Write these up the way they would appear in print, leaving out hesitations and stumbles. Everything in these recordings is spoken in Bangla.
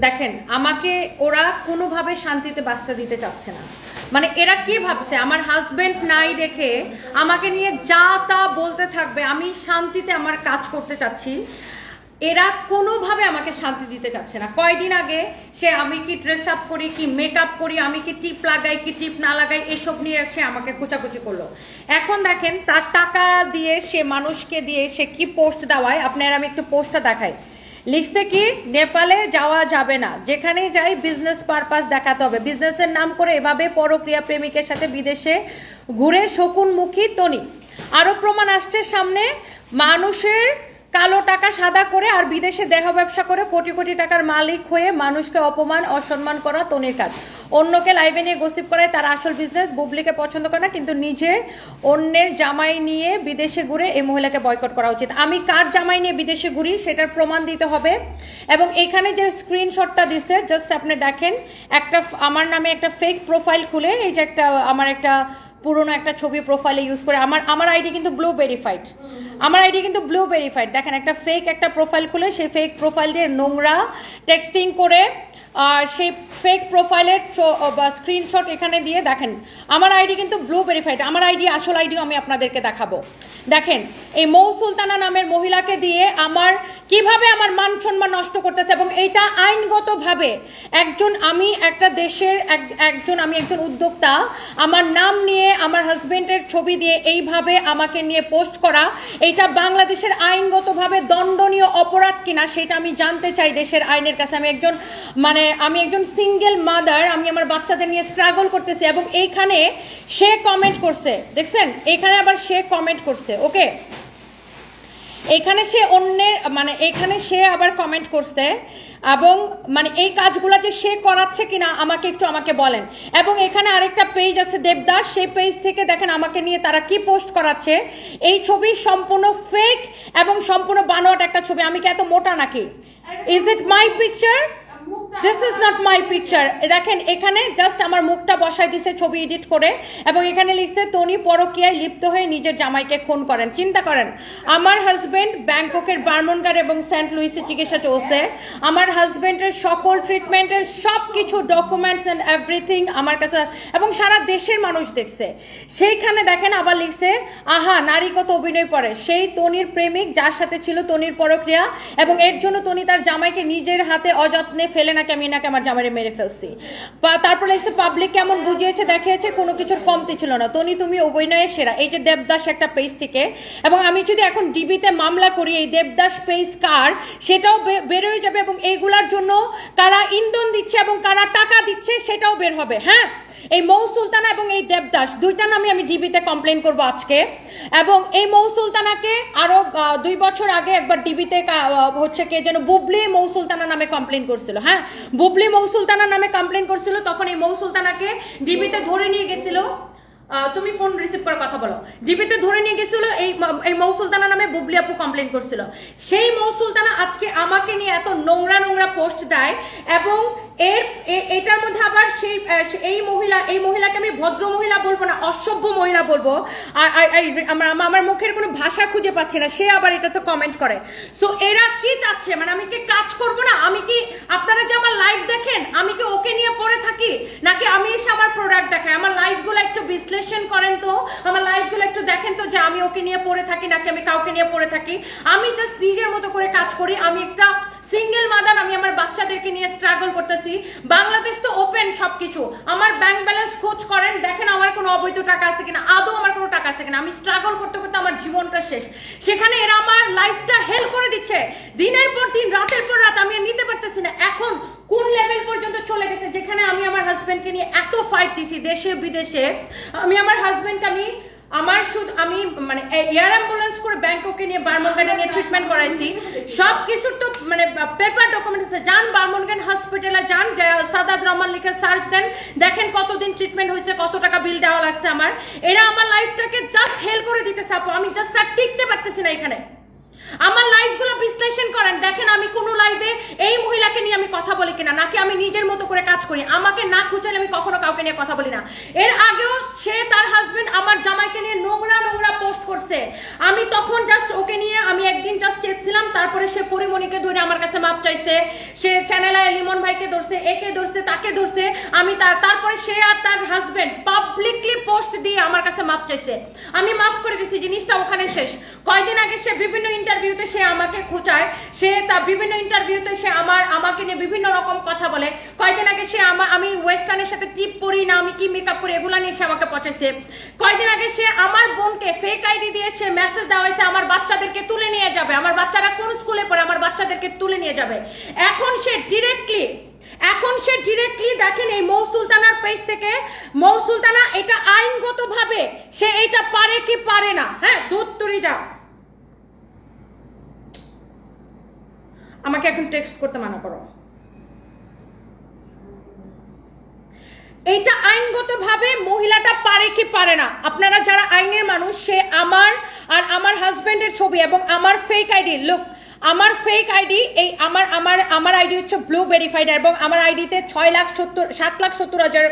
দেখেন আমাকে ওরা কোনোভাবে শান্তিতে বাঁচতে দিতে চাচ্ছে না। মানে এরা কি ভাবছে আমার হাজবেন্ড নাই দেখে আমাকে নিয়ে যা তা বলতে থাকবে, আমি শান্তিতে আমার কাজ করতে চাচ্ছি, এরা কোনোভাবে আমাকে শান্তি দিতে চাচ্ছে না। কয়দিন আগে সে আমি কি ড্রেস আপ করি, কি মেকআপ করি, আমি কি টিপ লাগাই কি টিপ না লাগাই, এসব নিয়ে সে আমাকে কুচাকুচি করলো। এখন দেখেন তার টাকা দিয়ে সে মানুষকে দিয়ে সে কি পোস্ট দেওয়ায়, আপনার আমি একটু পোস্টটা দেখাই। লিখছে কি, নেপালে যাওয়া যাবে না, যেখানে যাই বিজনেস পারপাস দেখাতে হবে। বিজনেসের নাম করে এভাবে পরক্রিয়া প্রেমিকের সাথে বিদেশে ঘুরে শকুনমুখী তনি। আরো প্রমাণ আসছে সামনে, মানুষের কালো টাকা সাদা করে আর বিদেশে দেহ ব্যবসা করে কোটি কোটি টাকার মালিক হয়ে মানুষকে অপমান অসম্মান করা তনির কাজ। অন্যকে লাইভে নিয়ে গসিপ করায় তার আসল বিজনেস। বুবলিকে পছন্দ করে না কিন্তু নিজে অন্যের জামাই নিয়ে বিদেশে ঘুরে এই মহিলাকে বয়কট করা উচিত। আমি কার জামাই নিয়ে বিদেশে ঘুরি সেটার প্রমাণ দিতে হবে। এবং এখানে যে স্ক্রিনশটটা দিছে জাস্ট আপনি দেখেন, একটা আমার নামে একটা ফেক প্রোফাইল খুলে, এই যে একটা আমার একটা পুরোনো একটা ছবি প্রোফাইলে ইউজ করে, আমার আইডি কিন্তু ব্লু ভেরিফাইড, আমার আইডি কিন্তু ব্লু ভেরিফাইড। দেখেন একটা ফেক একটা প্রোফাইল খুলে সেই ফেক প্রোফাইল দিয়ে নোংরা টেক্সটিং করে আর সেই ফেক প্রোফাইলের স্ক্রিনশট এখানে দিয়ে দেখেন আমার আইডি কিন্তু ব্লু ভেরিফাইড। আমার আইডি আসল আইডিও আমি আপনাদেরকে দেখাবো। দেখেন এই মৌ সুলতানা নামের মহিলাকে দিয়ে আমার কিভাবে আমার মান সম্মান নষ্ট করতেছে, এবং এইটা আইনগতভাবে একজন আমি একটা দেশের আমি একজন উদ্যোক্তা, আমার নাম নিয়ে আমার হাজবেন্ডের ছবি দিয়ে এইভাবে আমাকে নিয়ে পোস্ট করা, এইটা বাংলাদেশের আইনগতভাবে দণ্ডনীয় অপরাধ কিনা সেটা আমি জানতে চাই দেশের আইনের কাছে। আমি একজন সিঙ্গেল মাদার, আমি আমার বাচ্চাদের নিয়ে স্ট্রাগল করতেছি। এবং এইখানে সে কমেন্ট করছে, দেখছেন এখানে আবার সে কমেন্ট করছে, ওকে এখানে সে অন্যের এখানে সে আবার কমেন্ট করছে। এবং এই কাজগুলো যে সে করাচ্ছে কিনা আমাকে বলেন। এবং এখানে আরেকটা পেজ আছে দেবদাস, সেই পেজ থেকে দেখেন আমাকে নিয়ে তারা কি পোস্ট করাচ্ছে। এই ছবি সম্পূর্ণ ফেক এবং সম্পূর্ণ বানোয়াট একটা ছবি। আমি কি এত মোটা নাকি? Is it my picture? This is not my picture. দেখেন এখানে জাস্ট আমার মুখটা বসাই দিছে ছবি এডিট করে, এবং এখানে লিখছে তনি পরকীয়ায় লিপ্ত হয়ে নিজের জামাইকে খুন করেন। চিন্তা করেন, আমার হাজবেন্ড ব্যাংককের বার্মনগার এবং সেন্ট লুইসে চিকিৎসা চলছে। আমার হাজবেন্ডের সকল ট্রিটমেন্টের সব কিছু ডকুমেন্টস এন্ড এভরিথিং আমার কাছে, এবং সারা দেশের মানুষ দেখছে। সেইখানে দেখেন আবার লিখছে, আহা নারী কত অভিনয় করে, সেই তনির প্রেমিক যার সাথে ছিল তনির পরক্রিয়া, এবং এর জন্য তনি তার জামাইকে নিজের হাতে অযত্নে ফেলে নাকি আমি নাকি আমার জামাইরে মেরে ফেলছি। তারপর লিখছে পাবলিক কেমন বুঝিয়েছে দেখিয়েছে, কোনো কিছুর কমতি ছিল না, তনি তুমি অভিনয়ে সেরা। এই যে দেবদাস একটা পেজ থেকে, এবং আমি যদি এখন ডিবিতে মামলা করি এই দেবদাস পেজ কার সেটাও বের হয়ে যাবে, এবং এইগুলার জন্য কারা ইন্ধন দিচ্ছে এবং কারা টাকা দিচ্ছে সেটাও বের হবে। হ্যাঁ, এই মৌ সুলতানা এবং এই দেবদাস দুইটা নামে আমি ডিবিতে কমপ্লেন করব আজকে। এবং এই মৌ সুলতানাকে আরো 2 বছর আগে একবার ডিবিতে হচ্ছে কে যেন বুবলি মৌ সুলতানা নামে কমপ্লেন করছিল। হ্যাঁ, বুবলি মৌ সুলতানা নামে কমপ্লেন করছিল, তখন এই মৌ সুলতানাকে ডিবিতে ধরে নিয়ে গেছিল। তুমি ফোন রিসিভ করে কথা বলো। ডিবিতে ধরে নিয়ে গেছিল, এই মৌ সুলতানা নামে বুবলি আপু কমপ্লেন করছিল। সেই মৌ সুলতানা আজকে আমাকে নিয়ে এত নোংরা নোংরা পোস্ট দেয়, এবং এটার মধ্যে আবার এই মহিলাকে আমি ভদ্র মহিলা বলবো না, অসভ্য মহিলা বলবো। আমার মুখের কোনো ভাষা খুঁজে পাচ্ছি না, সে আবার এটাতে কমেন্ট করে। সো এরা কি চাচ্ছে, আমি কি কাজ করবো না? আমি কি, আপনারা যে আমার লাইভ দেখেন, আমি কি ওকে নিয়ে পড়ে থাকি, নাকি আমি এসে আমার প্রোডাক্ট দেখাই? আমার লাইভগুলো একটু বিশ্লেষণ করেন তো, আমার লাইভগুলো একটু দেখেন তো, যে আমি ওকে নিয়ে পড়ে থাকি নাকি আমি কাউকে নিয়ে পড়ে থাকি। আমি জাস্ট নিজের মতো করে কাজ করি। আমি একটা সিঙ্গেল মাদার, আমি আমার বাচ্চাদেরকে নিয়ে স্ট্রাগল করতেছি। বাংলাদেশ তো ওপেন সবকিছু, আমার ব্যাংক ব্যালেন্স খোঁজ করেন, দেখেন আমার কোনো অবৈধ টাকা আছে কিনা, আদৌ আমার কোনো টাকা আছে কিনা। আমি স্ট্রাগল করতে করতে আমার জীবনটা শেষ, সেখানে এরা আমার লাইফটা হেল করে দিচ্ছে দিনের পর দিন, রাতের পর রাত। আমি নিতে পারতেছি না। এখন কোন লেভেল পর্যন্ত চলে গেছে, যেখানে আমি আমার হাজবেন্ডকে নিয়ে এত ফাইট দিছি দেশে বিদেশে। আমি আমার হাজবেন্ডকে আমি এয়ার অ্যাম্বুলেন্স করে ব্যাংককে নিয়ে বার্মনগার্ডে নিয়ে ট্রিটমেন্ট করাইছি। সবকিছুর তো পেপার ডকুমেন্ট আছে। যান বার্মনগার্ড হসপিটালে যান, সাদাত রহমান লিখে সার্চ দেন, দেখেন কতদিন ট্রিটমেন্ট হয়েছে, কত টাকা বিল দেওয়া লাগছে আমার। এরা আমার লাইফটাকে জাস্ট হেল করে দিতেছে আপু। আমি জাস্ট আর টিকতে পারতেছি না এখানে। আমার লাইভগুলো বিশ্লেষণ করেন, দেখেন আমি কোন লাইভে এই মহিলাকে নিয়ে আমি কথা বলি কিনা, নাকি আমি নিজের মতো করে কাজ করি। আমাকে না খুঁজলে আমি কখনো কাউকে নিয়ে কথা বলি না। এর আগেও সে তার হাজবেন্ড আমার জামাইকে নিয়ে নোংরা নোংরা পোস্ট করছে। আমি তখন জাস্ট ওকে নিয়ে আমি একদিন জাস্ট চেয়েছিলাম, তারপরে সে পরিমণিকে ধরে আমার কাছে মাপ চাইছে। সে চ্যানেলে লিমন ভাইকে ধরছে, একে ধরছে, তাকে ধরছে, আমি তারপরে সে আর তার হাজবেন্ড পাবলিকলি পোস্ট দিয়ে আমার কাছে মাপ চাইছে। আমি মাফ করে দিছি, জিনিসটা ওখানে শেষ। কয়দিন আগে সে বিভিন্ন ইন্টারভিউতে সে আমাকে খোঁচায়, সে তার বিভিন্ন ইন্টারভিউতে সে আমাকে নিয়ে বিভিন্ন রকম কথা বলে। কয়দিন আগে সে আমি ওয়েস্টার্নের সাথে টিপ পরি না, আমি কি মেকআপ করি, এগুলা নিয়ে সে আমাকে পচাইছে। কয়দিন আগে সে আমার বোনকে ফেক আইডি দিয়ে সে মেসেজ দেওয়া হয়েছে আমার বাচ্চাদেরকে তুলে নিয়ে যাবে, আমার বাচ্চারা কোন স্কুলে পড়ে, আমার বাচ্চাদেরকে তুলে নিয়ে যাবে। এখন সে ডিরেক্টলি দেখেন এই মৌ সুলতানার পেজ থেকে, মৌ সুলতানা এটা আইনগতভাবে সে এটা পারে কি পারে না, হ্যাঁ ধুত্তুরি যা, আমাকে এখন টেক্সট করতে মানা করো। এইটা আইনগতভাবে মহিলাটা পারে কি পারে না। আপনারা যারা আইনের মানুষ, সে আমার আর আমার হাজবেন্ডের ছবি এবং আমার ফেক আইডি, লুক আমার ফেক আইডি, এই আমার আইডি হচ্ছে ব্লু ভেরিফাইড এবং আমার আইডিতে 7,70,000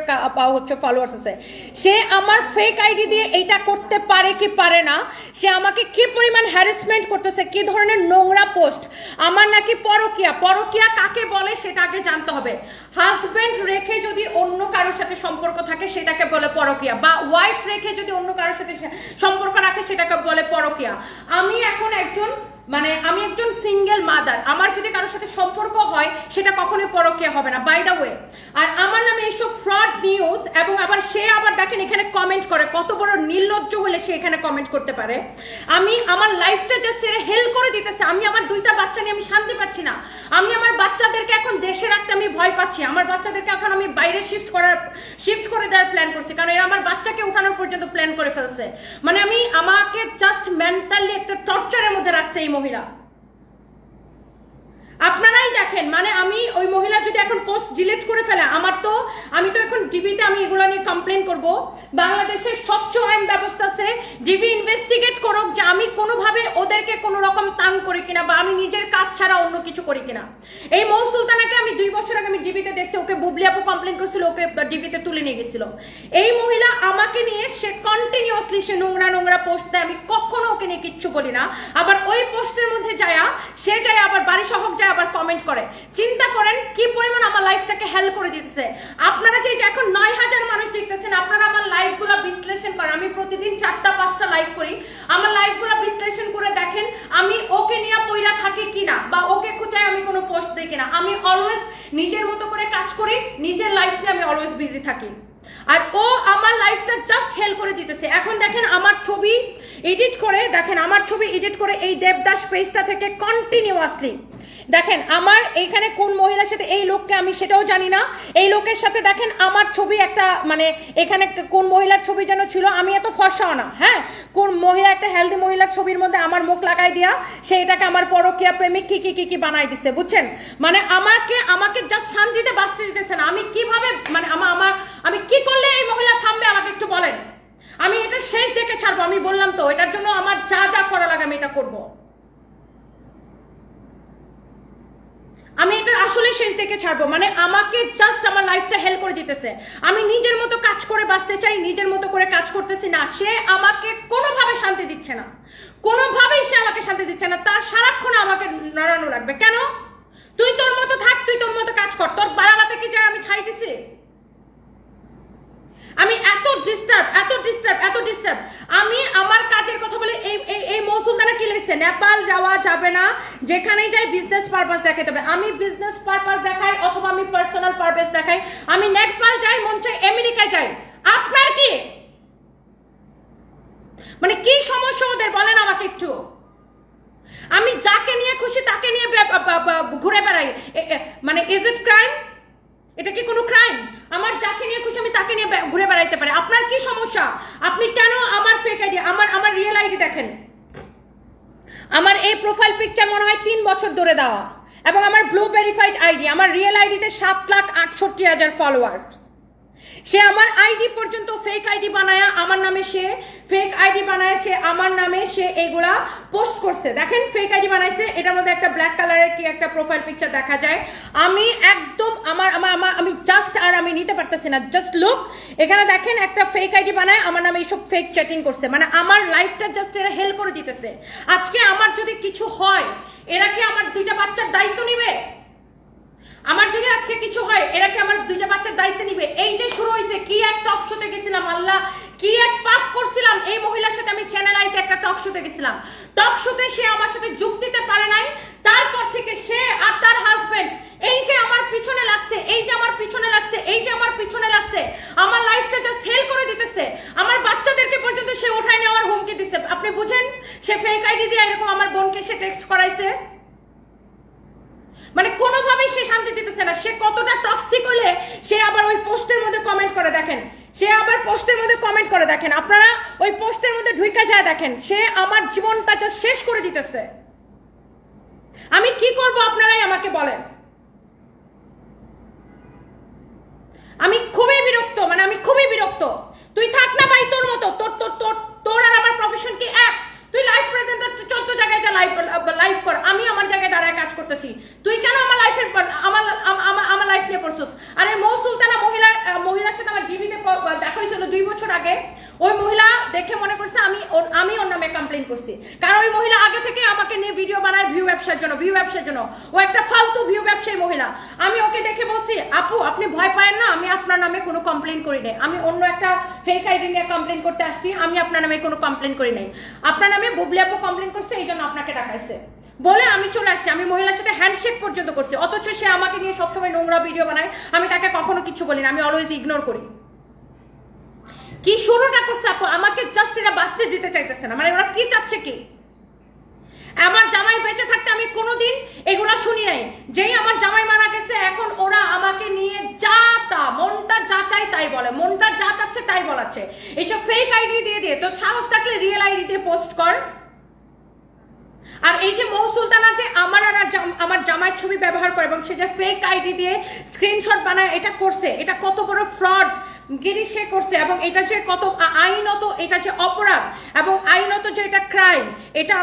হচ্ছে ফলোয়ার্স আছে। সে আমার ফেক আইডি দিয়ে এইটা করতে পারে কি পারে না। সে আমাকে কি পরিমাণ হ্যারাসমেন্ট করতেছে, কি ধরনের নোংরা পোস্ট। আমার নাকি পরকিয়া কাকে বলে সেটা আগে জানতে হবে। হাজবেন্ড রেখে যদি অন্য কারোর সাথে সম্পর্ক থাকে সেটাকে বলে পরকিয়া, বা ওয়াইফ রেখে যদি অন্য কারোর সাথে সম্পর্ক রাখে সেটাকে বলে পরকিয়া। আমি এখন আমি একজন সিঙ্গেল মাদার, আমার যদি কারোর সাথে সম্পর্ক হয় সেটা কখনোই পরকীয়া হবে না, বাই দা ওয়ে। আর আমার নামে এইসব ফ্রড নিউজ, এবং আবার সে আবার দেখেন এখানে কমেন্ট করে, কত বড় নির্লজ্জ হলে সে এখানে কমেন্ট করতে পারে। আমি আমার লাইফটা জাস্ট এর হেল্প করে দিতেছে। আমি আমার 2টা বাচ্চা নিয়ে আমি শান্তি পাচ্ছি না। আমি আমার বাচ্চাদেরকে এখন দেশে রাখতে আমি ভয় পাচ্ছি। আমার বাচ্চাদেরকে এখন আমি বাইরে শিফট করে দেওয়ার প্ল্যান করছি, কারণ এরা আমার বাচ্চাকে উঠানোর পর্যন্ত প্ল্যান করে ফেলছে। আমাকে জাস্ট মেন্টালি একটা টর্চারের মধ্যে রাখছে এই মহিলা। আপনারাই দেখেন, আমি ওই মহিলা যদি এখন পোস্ট ডিলিট করে ফেলে, আমি তো এখন ডিবিতে আমি এগুলো নিয়ে কমপ্লেন করব। বাংলাদেশের স্বচ্ছ আইন ব্যবস্থা আছে, ডিবি ইনভেস্টিগেট করুক যে আমি কোনোভাবে ওদেরকে কোনো রকম তাং করি কিনা, বা আমি নিজের কাজ ছাড়া অন্য কিছু করি কিনা। এই মৌ সুলতানাকে আমি 2 বছর আগে আমি ডিবিতে দেখছি, ওকে বুবলি আপু কমপ্লেন করছিল, ওকে ডিবিতে তুলে নিয়ে গেছিল। এই মহিলা আমাকে নিয়ে সে কন্টিনিউয়াসলি সে নোংরা পোস্ট দেয়, আমি কখনো ওকে নিয়ে কিচ্ছু বলি না। আবার ওই পোস্টের মধ্যে সে যায় আবার বাড়ি সহক যায় আবার কমেন্ট করে। চিন্তা করেন কি পরিমাণ আমার লাইফটাকে হেল্প করে দিতেছে। আপনারা যে এখন 9,000 মানুষ দেখতেছেন, আপনারা আমার লাইভগুলো বিশ্লেষণ করেন। আমি প্রতিদিন 4টা-5টা লাইভ করি, আমার লাইভগুলো বিশ্লেষণ করে দেখেন আমি ওকে নিয়ে পয়রা থাকি কিনা, বা ওকে খুঁজায় আমি কোনো পোস্ট দিই কিনা। আমি অলওয়েজ নিজের মতো করে কাজ করি, নিজের লাইফ নিয়ে আমি অলওয়েজ বিজি থাকি, আর ও আমার লাইফটা জাস্ট হেল্প করে দিতেছে। এখন দেখেন আমার ছবি এডিট করে এই দেবদাস পেজটা থেকে কন্টিনিউয়াসলি দেখেন আমার এইখানে কোন মহিলার সাথে, এই লোককে আমি সেটাও জানি না, এই লোকের সাথে দেখেন আমার ছবি একটা এখানে কোন মহিলার ছবি যেন ছিল, আমি এত ফর্সাও না, হ্যাঁ কোন মহিলা একটা হেলদি মহিলার ছবির মধ্যে আমার মুখ লাগাই দিয়া সেইটাকে আমার পরকীয়া প্রেমিক কি বানাই দিছে, বুঝছেন। আমাকে জাস্ট শান্তিতে বাঁচতে দিতেছে না। আমি কিভাবে আমি কি করলে এই মহিলা থামবে আমাকে একটু বলেন। আমি এটা শেষ দেখে ছাড়বো, আমি বললাম তো এটার জন্য আমার যা করা লাগে আমি এটা করবো। আমি এটা আসলে শেষ দেখে ছাড়বো, আমাকে জাস্ট আমার লাইফটা হেল্প করে দিতেছে। আমি নিজের মতো কাজ করে বাঁচতে চাই, নিজের মতো করে কাজ করতেছি না। সে আমাকে কোনোভাবে শান্তি দিচ্ছে না, কোনোভাবেই সে আমাকে শান্তি দিচ্ছে না। তার সারাক্ষণ আমাকে নড়ানো লাগবে। কেন? তুই তোর মতো থাক, তুই তোর মতো কাজ কর, তোর বাড়াবাতে কি যায় আমি ছাই দিছি? আমি এত ডিস্টার্ব আমি আমার কাজের কথা বলে এই মৌসুম দ্বারা কি লিখছে, নেপাল যাওয়া যাবে না, যেখানেই যাই বিজনেস পারপাস দেখাতে হবে। আমি বিজনেস পারপাস দেখাই অথবা আমি পার্সোনাল পারপাস দেখাই, আমি নেপাল যাই, মন চাই আমেরিকায় যাই, আপনার কি কি সমস্যা ওদের বলেন আমাকে একটু। আমি যাকে নিয়ে খুশি তাকে নিয়ে ঘুরে বেড়াই, ইজ ইট ক্রাইম? এটা কি কোনো ক্রাইম? আমার যাকে নিয়ে খুশি আমি তাকে নিয়ে ঘুরে বেড়াইতে পারি, আপনার কি সমস্যা? আপনি কেন আমার ফেক আইডি, আমার রিয়েল আইডি দেখেন, আমার এই প্রোফাইল পিকচার মনে হয় 3 বছর ধরে দেওয়া, এবং আমার ব্লু ভেরিফাইড আইডি, আমার রিয়েল আইডিতে 7,68,000 ফলোয়ার। সে আমার আইডি পর্যন্ত ফেক আইডি বানায় আমার নামে, সে এগুলা পোস্ট করছে। দেখেন ফেক আইডি বানাইছে, এটার মধ্যে একটা ব্ল্যাক কালারের কি একটা প্রোফাইল পিকচার দেখা যায়। আমি একদম আমি জাস্ট আর আমি নিতে পারতেছি না। জাস্ট লুক, এখানে দেখেন একটা ফেক আইডি বানায় আমার নামে এইসব ফেক চ্যাটিং করছে। আমার লাইফটা জাস্ট এরা হেল্প করে দিতেছে। আজকে আমার যদি কিছু হয়, এরা কি আমার 2টা বাচ্চার দায়িত্ব নিবে? আমার যদি আজকে কিছু হয় এরা কি আমার দুইটা বাচ্চার দায়িত্ব নিবে? এই যে শুরু হয়েছে, কি এক টক শোতে গেছিলাম, আল্লাহ কি এক পাপ করছিলাম এই মহিলার সাথে। আমি চ্যানেল আইতে একটা টক শোতে গেছিলাম, টক শোতে সে আমার সাথে যোগ দিতে পারে নাই। তারপর থেকে সে আর তার হাজবেন্ড এই যে আমার পিছনে লাগছে, এই যে আমার পিছনে লাগছে, এই যে আমার পিছনে লাগছে, আমার লাইফটা জাস্ট হেল করে দিতেছে। আমার বাচ্চাদেরকে পর্যন্ত সে উঠায় নেওয়ার হুমকি দিচ্ছে। আপনি বুঝেন, সে ফেক আইডি দিয়ে এরকম আমার বোনকে সে টেক্সট করাইছে। মানে কোনোভাবেই সে শান্তি দিতেছে না। সে কতটা টক্সিক হলে সে আবার ওই পোস্টের মধ্যে কমেন্ট করে দেখেন, সে আবার পোস্টের মধ্যে কমেন্ট করে দেখেন, আপনারা ওই পোস্টের মধ্যে ঢুইকা যায় দেখেন, সে আমার জীবনটা জাস্ট শেষ করে দিতেছে। আমি কি করব আপনারাই আমাকে বলেন। আমি খুবই বিরক্ত, মানে আমি খুবই বিরক্ত। তুই থাক না ভাই তোর মতো, তোর তোর তোর তোর আর আমার প্রফেশন কি এক? তুই লাইভ প্রেজেন্টার 14 জায়গায় যা লাইভ কর, আমি আমার জায়গায় দাঁড়ায় কাজ করতেছি। তুই কেন আমার লাইফের আমার লাইফ নিয়ে পড়ছস? আরে মৌ সুলতানা মহিলার সাথে আমার টিভিতে দেখা হয়েছিল 2 বছর আগে। ওই মহিলা দেখে মনে করছে আমি ওর নামে কমপ্লেন করছি, কারণ ওই মহিলা আগে থেকে আমাকে নিয়ে ভিডিও বানায় ভিউ ব্যবসার জন্য। ও একটা ফালতু ভিউ ব্যবসায়ী মহিলা। আমি ওকে দেখে বলছি, আপু আপনি ভয় পায়েন না, আমি আপনার নামে কোনো কমপ্লেন করি নাই, আমি অন্য একটা ফেক আইডি নিয়ে কমপ্লেন করতে আসছি, আমি আপনার নামে কোনো কমপ্লেন করি নাই। আপনার নামে বুবলি আপু কমপ্লেন করছে, এই জন্য আপনাকে ডাকাইছে বলে আমি চলে আসছি। আমি মহিলার সাথে হ্যান্ডশেক পর্যন্ত করছি, অথচ সে আমাকে নিয়ে সবসময় নোংরা ভিডিও বানায়। আমি তাকে কখনো কিছু বলি না, আমি অলওয়েজ ইগনোর করি। কি শুরুটা করছে আপু, আমাকে জাস্ট এরা বাঁচতে দিতে চাইতেছে না। মানে ওরা কি চাচ্ছে কি? আমার জামাই বেঁচে থাকতে আমি কোনোদিন এগুলা শুনি নাই। যেই আমার জামাই মারা গেছে, এখন ওরা আমাকে নিয়ে যা তা মনটা যা চাই তাই বলে, মনটা যা চাচ্ছে তাই বলাচ্ছে। এইসব ফেক আইডি দিয়ে তো সাহস থাকলে রিয়েল আইডি দিয়ে পোস্ট কর। আর এই যে মৌ সুলতানা যে আমার জামাইয়ের ছবি ব্যবহার করে এবং সে যে ফেক আইডি দিয়ে স্ক্রিনশট বানায়, এটা করছে, এটা কত বড় ফ্রড গিরি সে করছে। এবং এটা যে কত আইনত, এটা যে অপরাধ এবং আইনত যে এটা ক্রাইম, এটা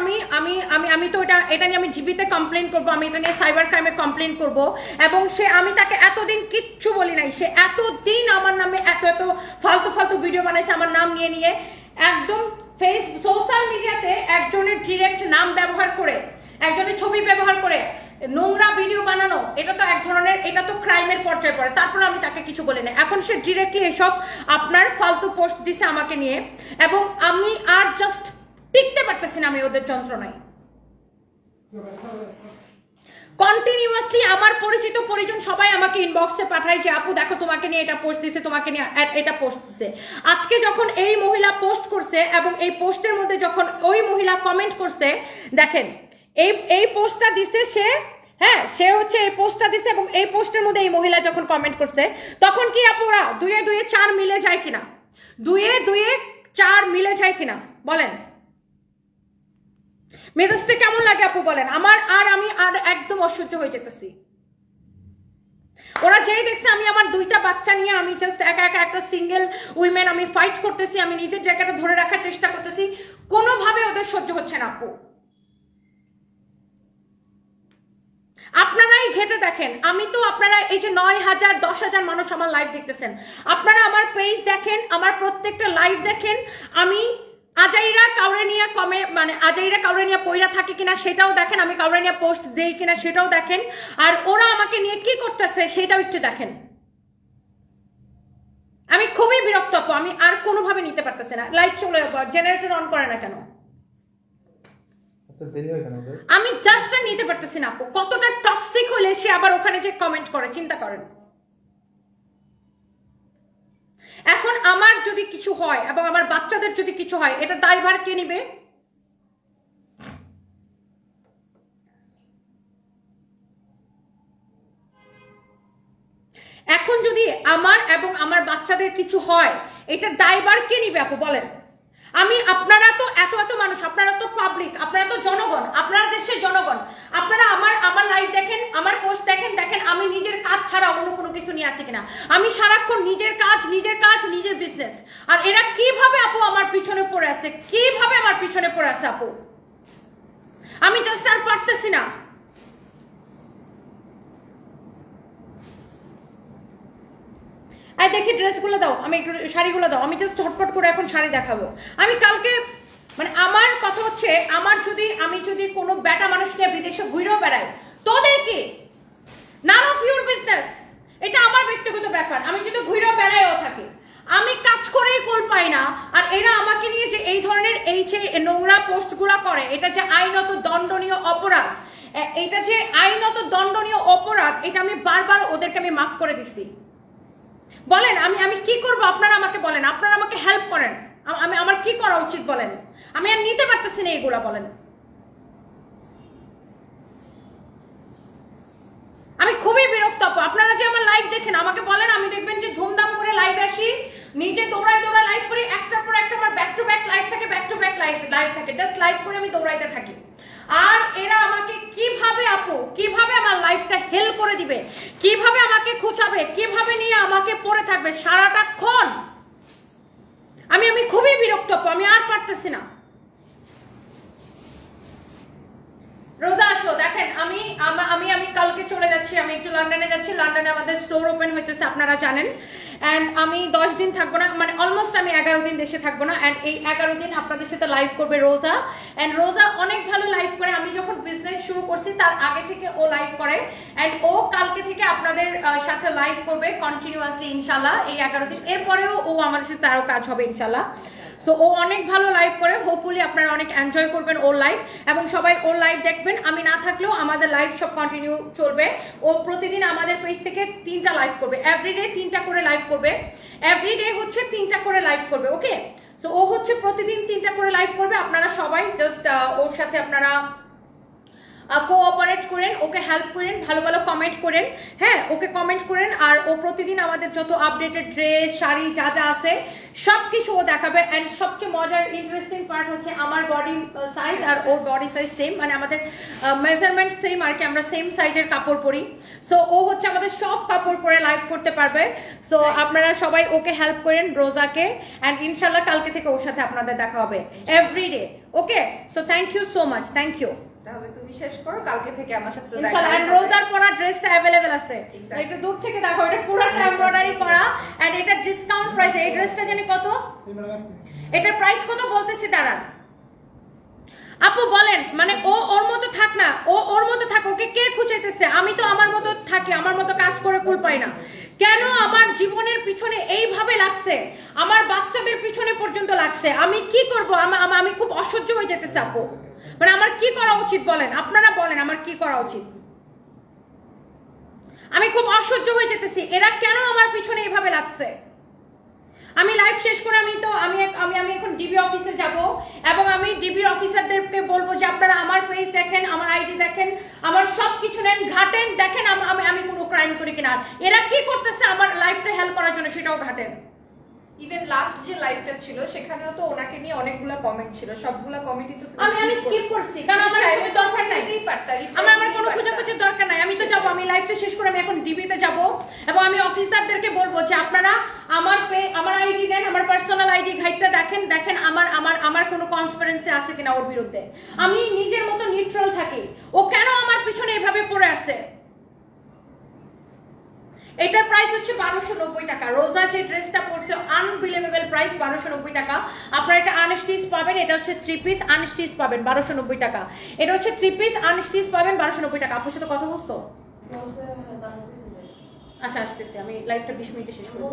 আমি তো এটা নিয়ে আমি জিবিতে কমপ্লেন করবো, আমি এটা নিয়ে সাইবার ক্রাইমে কমপ্লেন করব। এবং আমি তাকে এতদিন কিচ্ছু বলি নাই, সে এতদিন আমার নামে এত ফালতু ভিডিও বানাইছে আমার নাম নিয়ে একদম সোশ্যাল মিডিয়াতে একজনের ডিরেক্ট নাম ব্যবহার করে, একজনের ছবি ব্যবহার করে নোংরা ভিডিও বানানো, এটা তো এক ধরনের, এটা তো ক্রাইমের পর্যায়ে পড়ে। তারপর আমি তাকে কিছু বলি না। এখন সে ডিরেক্টলি এসব আপনার ফালতু পোস্ট দিছে আমাকে নিয়ে, এবং আমি আর জাস্ট টিকতে পারতেছি না আমি ওদের যন্ত্রণায়। কন্টিনিউয়াসলি আমার পরিচিত পরিজন সবাই আমাকে ইনবক্সে পাঠায় যে আপু দেখো তোমাকে নিয়ে এটা পোস্ট দিছে, তোমাকে নিয়ে এটা পোস্ট দিছে। আজকে যখন এই মহিলা পোস্ট করছে এবং এই পোস্টের মধ্যে যখন ওই মহিলা কমেন্ট করছে, দেখেন এই পোস্টটা দিছে সে, হ্যাঁ সে হচ্ছে এই পোস্টটা দিছে এবং এই পোস্টের মধ্যে এই মহিলা যখন কমেন্ট করছে, তখন কি আপুরা 2 এ 2 এ 4 মিলে যায় কিনা? 2 এ 2 এ 4 মিলে যায় কিনা বলেন? মেজাজটা কেমন লাগে আপু বলেন? আমি একদম অসহ্য হয়ে যেতেছি। ওরা যেই দেখছে আমি আমার 2টা বাচ্চা নিয়ে আমি জাস্ট একা একটা সিঙ্গেল উইমেন আমি ফাইট করতেছি, আমি নিজের জায়গাটা ধরে রাখার চেষ্টা করতেছি, কোনোভাবে ওদের সহ্য হচ্ছে না আপু। আপনারাই ঘেটে দেখেন, আমি তো আপনারা এই যে 9,000 10,000 মানুষ আমার লাইভ দেখতেছেন, আপনারা আমার পেজ দেখেন, আমার প্রত্যেকটা লাইভ দেখেন। আমি আজাইরা কাউরে নিয়ে আজাইরা কাউরে নিয়ে পয়রা থাকে কিনা সেটাও দেখেন, আমি কাউরে নিয়ে পোস্ট দেই কিনা সেটাও দেখেন, আর ওরা আমাকে নিয়ে কি করতেছে সেটাও একটু দেখেন। আমি খুবই বিরক্ত আপু, আমি আর কোনোভাবে নিতে পারতেছি না। লাইট চলে জেনারেটর অন করে না কেন? আমি জাস্ট নিতে পারতেছি না আপু। কতটা টক্সিক হলে সে আবার ওখানে যে কমেন্ট করে, চিন্তা করেন। এখন আমার যদি কিছু হয় এবং আমার বাচ্চাদের যদি কিছু হয়, এটা দায়ভার কে নিবে? এখন যদি আমার এবং আমার বাচ্চাদের কিছু হয়, এটা দায়ভার কে নিবে আপু বলেন? আপনারা তো এত মানুষ, আপনারা তো পাবলিক, আপনারা তো জনগণ, আপনারা দেশের জনগণ, আপনারা আমার লাইভ দেখেন, আমার পোস্ট দেখেন, আমি নিজের কাজ ছাড়া অন্য কোনো কিছু নিয়ে আসি কিনা। আমি সারাক্ষণ নিজের কাজ নিজের বিজনেস। আর এরা কিভাবে আপু আমার পিছনে পড়ে আছে, কিভাবে আমার পিছনে পড়ে আছে আপু, আমি জাস্ট আর পারতেছি না। দেখি ড্রেসগুলো দাও, আমি একটু শাড়িগুলো দাও, আমি জাস্ট ঝটপট করে এখন শাড়ি দেখাবো। আমি কালকে মানে আমার কথা হচ্ছে, আমি যদি কোনো বেটা মানুষ নিয়ে বিদেশে ঘুরেও বেড়াই, তোদের কি? None of your business. Business, এটা আমার ব্যক্তিগত ব্যাপার। আমি যদি ঘুরে বেড়াইও থাকি, আমি কাজ করেই কোল পাই না। আর এরা আমাকে নিয়ে যে এই ধরনের এই যে নোংরা পোস্টগুলো করে, এটা যে আইনত দণ্ডনীয় অপরাধ, এটা যে আইনত দণ্ডনীয় অপরাধ, এটা আমি বারবার ওদেরকে আমি মাফ করে দিছি। বলেন আমি কি করব? আপনারা আমাকে বলেন, আপনারা আমাকে হেল্প করেন, আমি আমার কি করা উচিত বলেন? আমি আর নিতে পারতেছি না এগুলা, বলেন। আমি খুবই বিরক্ত। আপনারা যে আমার লাইভ দেখেন, আমাকে বলেন, আমি দেখবেন যে ধুমধাম করে লাইভ আসি, নিজে দৌড়ায় লাইভ করি, একটার পর একটা আমার ব্যাক টু ব্যাক লাইভ থাকে, ব্যাক টু ব্যাক লাইভ থাকে, জাস্ট লাইভ করে আমি দৌড়াইতে থাকি। আর এরা আমাকে কিভাবে আপু, কিভাবে আমার লাইফটা হেল করে দিবে, কিভাবে আমাকে খুঁচাবে, কিভাবে নিয়ে আমাকে পড়ে থাকবে সারাটাক্ষণ। আমি খুবই বিরক্ত আপু, আমি আর পারতেছি না। রোজা আসো, দেখেন আমি কালকে চলে যাচ্ছি, আমি একটু লন্ডনে যাচ্ছি। লন্ডনে আমাদের স্টোর ওপেন হইতেছে, আপনারা জানেন। এন্ড আমি 10 দিন থাকবো না, মানে অলমোস্ট আমি 11 দিন দেশে থাকবো না। এন্ড এই 11 দিন আপনাদের সাথে লাইভ করবে রোজা। এন্ড রোজা অনেক ভালো লাইভ করে। আমি যখন বিজনেস শুরু করছি তার আগে থেকে ও লাইভ করে, এন্ড ও কালকে থেকে আপনাদের সাথে লাইভ করবে কন্টিনিউয়াসলি ইনশাল্লাহ এই 11 দিন। এরপরেও ও আমাদের সাথে আরো কাজ হবে ইনশাল্লাহ। সো ও অনেক ভালো লাইভ করে, হোপফুলি আপনারা অনেক এনজয় করবেন ওর লাইভ, এবং সবাই ওর লাইভ দেখবেন। আমি না থাকলেও আমাদের লাইভ সব কন্টিনিউ চলবে। ও প্রতিদিন আমাদের পেজ থেকে 3টা লাইভ করবে, এভরিডে 3টা করে লাইভ করবে, এভরিডে হচ্ছে 3টা করে লাইভ করবে। ওকে, সো ও হচ্ছে প্রতিদিন 3টা করে লাইভ করবে। আপনারা সবাই জাস্ট ওর সাথে আপনারা কোঅপারেট করেন, ওকে হেল্প করেন, ভালো ভালো কমেন্ট করেন। হ্যাঁ, ওকে কমেন্ট করেন। আর ও প্রতিদিন আমাদের যত আপডেটেড ড্রেস, শাড়ি যা যা আছে সবকিছু ও দেখাবে। এন্ড সবচেয়ে মজার ইন্টারেস্টিং পার্ট হচ্ছে আমার বডি সাইজ আর ওর বডি সাইজ সেম, মানে আমাদের মেজারমেন্ট সেম আর কি, আমরা সেম সাইজের কাপড় পরি। সো ও হচ্ছে আমাদের সব কাপড় পরে লাইভ করতে পারবে। সো আপনারা সবাই ওকে হেল্প করেন, রোজাকে। এন্ড ইনশাল্লাহ কালকে থেকে ওর সাথে আপনাদের দেখা হবে everyday. Okay, so thank you so much, thank you. তাহলে তুমি শেষ করো, কালকে থেকে আমার সাথে দেখা ইনশাআল্লাহ। এন্ড রোজার পরা ড্রেসটা अवेलेबल আছে, একটু দূর থেকে দেখো, এটা পুরোটা এমব্রয়ডারি করা। এন্ড এটা ডিসকাউন্ট প্রাইস। এই ড্রেসটা জানি কত, এটার প্রাইস কত বলতেছি দাঁড়ান। আপু বলেন, মানে ও ওর মতো থাক না, ও ওর মতো থাক, ওকে কে খুঁজাইতেছে? আমি তো আমার মতো থাকি, আমার মতো কাজ করে কুল পাই না। কেন আমার জীবনের পিছনে এইভাবে লাগছে, আমার বাচ্চাদের পিছনে পর্যন্ত লাগছে? আমি কি করব? আমি খুব অসহ্য হয়ে যেতেছে আপু। মানে আমার কি করা উচিত বলেন, আপনারা বলেন আমার কি করা উচিত? আমি খুব অসহ্য হয়ে যেতেছি, এরা কেন আমার পিছনে এইভাবে লাগছে? আমি লাইভ শেষ করে আমি এখন ডিবি অফিসে যাব, এবং আমি ডিবি অফিসারদেরকে বলবো যে আপনারা আমার পেজ দেখেন, আমার আইডি দেখেন, আমার সবকিছু নেন, ঘাটেন, দেখেন আমি কোনো ক্রাইম করি কিনা। এরা কি করতেছে আমার লাইফটা হেল্প করার জন্য, সেটাও ঘাটেন। ইভেন লাস্ট যে লাইভটা ছিল সেখানেও তো ওনাকে নিয়ে অনেকগুলা কমেন্ট ছিল, সবগুলা কমেন্টই তো আমি স্কিপ করছি, কারণ আমার কোনো দরকার নাই, আমার কোনো খোঁজাখুঁজির দরকার নাই। আমি তো যাবো, আমি লাইভটা শেষ করে আমি এখন ডিবিতে যাব, এবং আমি অফিসারদেরকে বলবো যে আপনারা আমার আইডি দেন, আমার পার্সোনাল আইডি ঘাইটটা দেখেন আমার কোনো কনসপিরেন্সি আছে কিনা ওর বিরুদ্ধে। আমি নিজের মতো নিউট্রাল থাকি, ও কেন আমার পিছনে এভাবে পড়ে আছে? এটার প্রাইস হচ্ছে 1290 টাকা। রোজা যে ড্রেসটা পরছে আনবিলিভেবল প্রাইস 1290 টাকা। আপনারা এটা আনস্টিচ পাবেন, এটা হচ্ছে 3 পিস আনস্টিচ পাবেন 1290 টাকা। এটা হচ্ছে 3 পিস আনস্টিচ পাবেন 1290 টাকা। আপুর সাথে কথা বলছো? আচ্ছা আসতেছি, আমি লাইভটা 20 মিনিটে শেষ করব।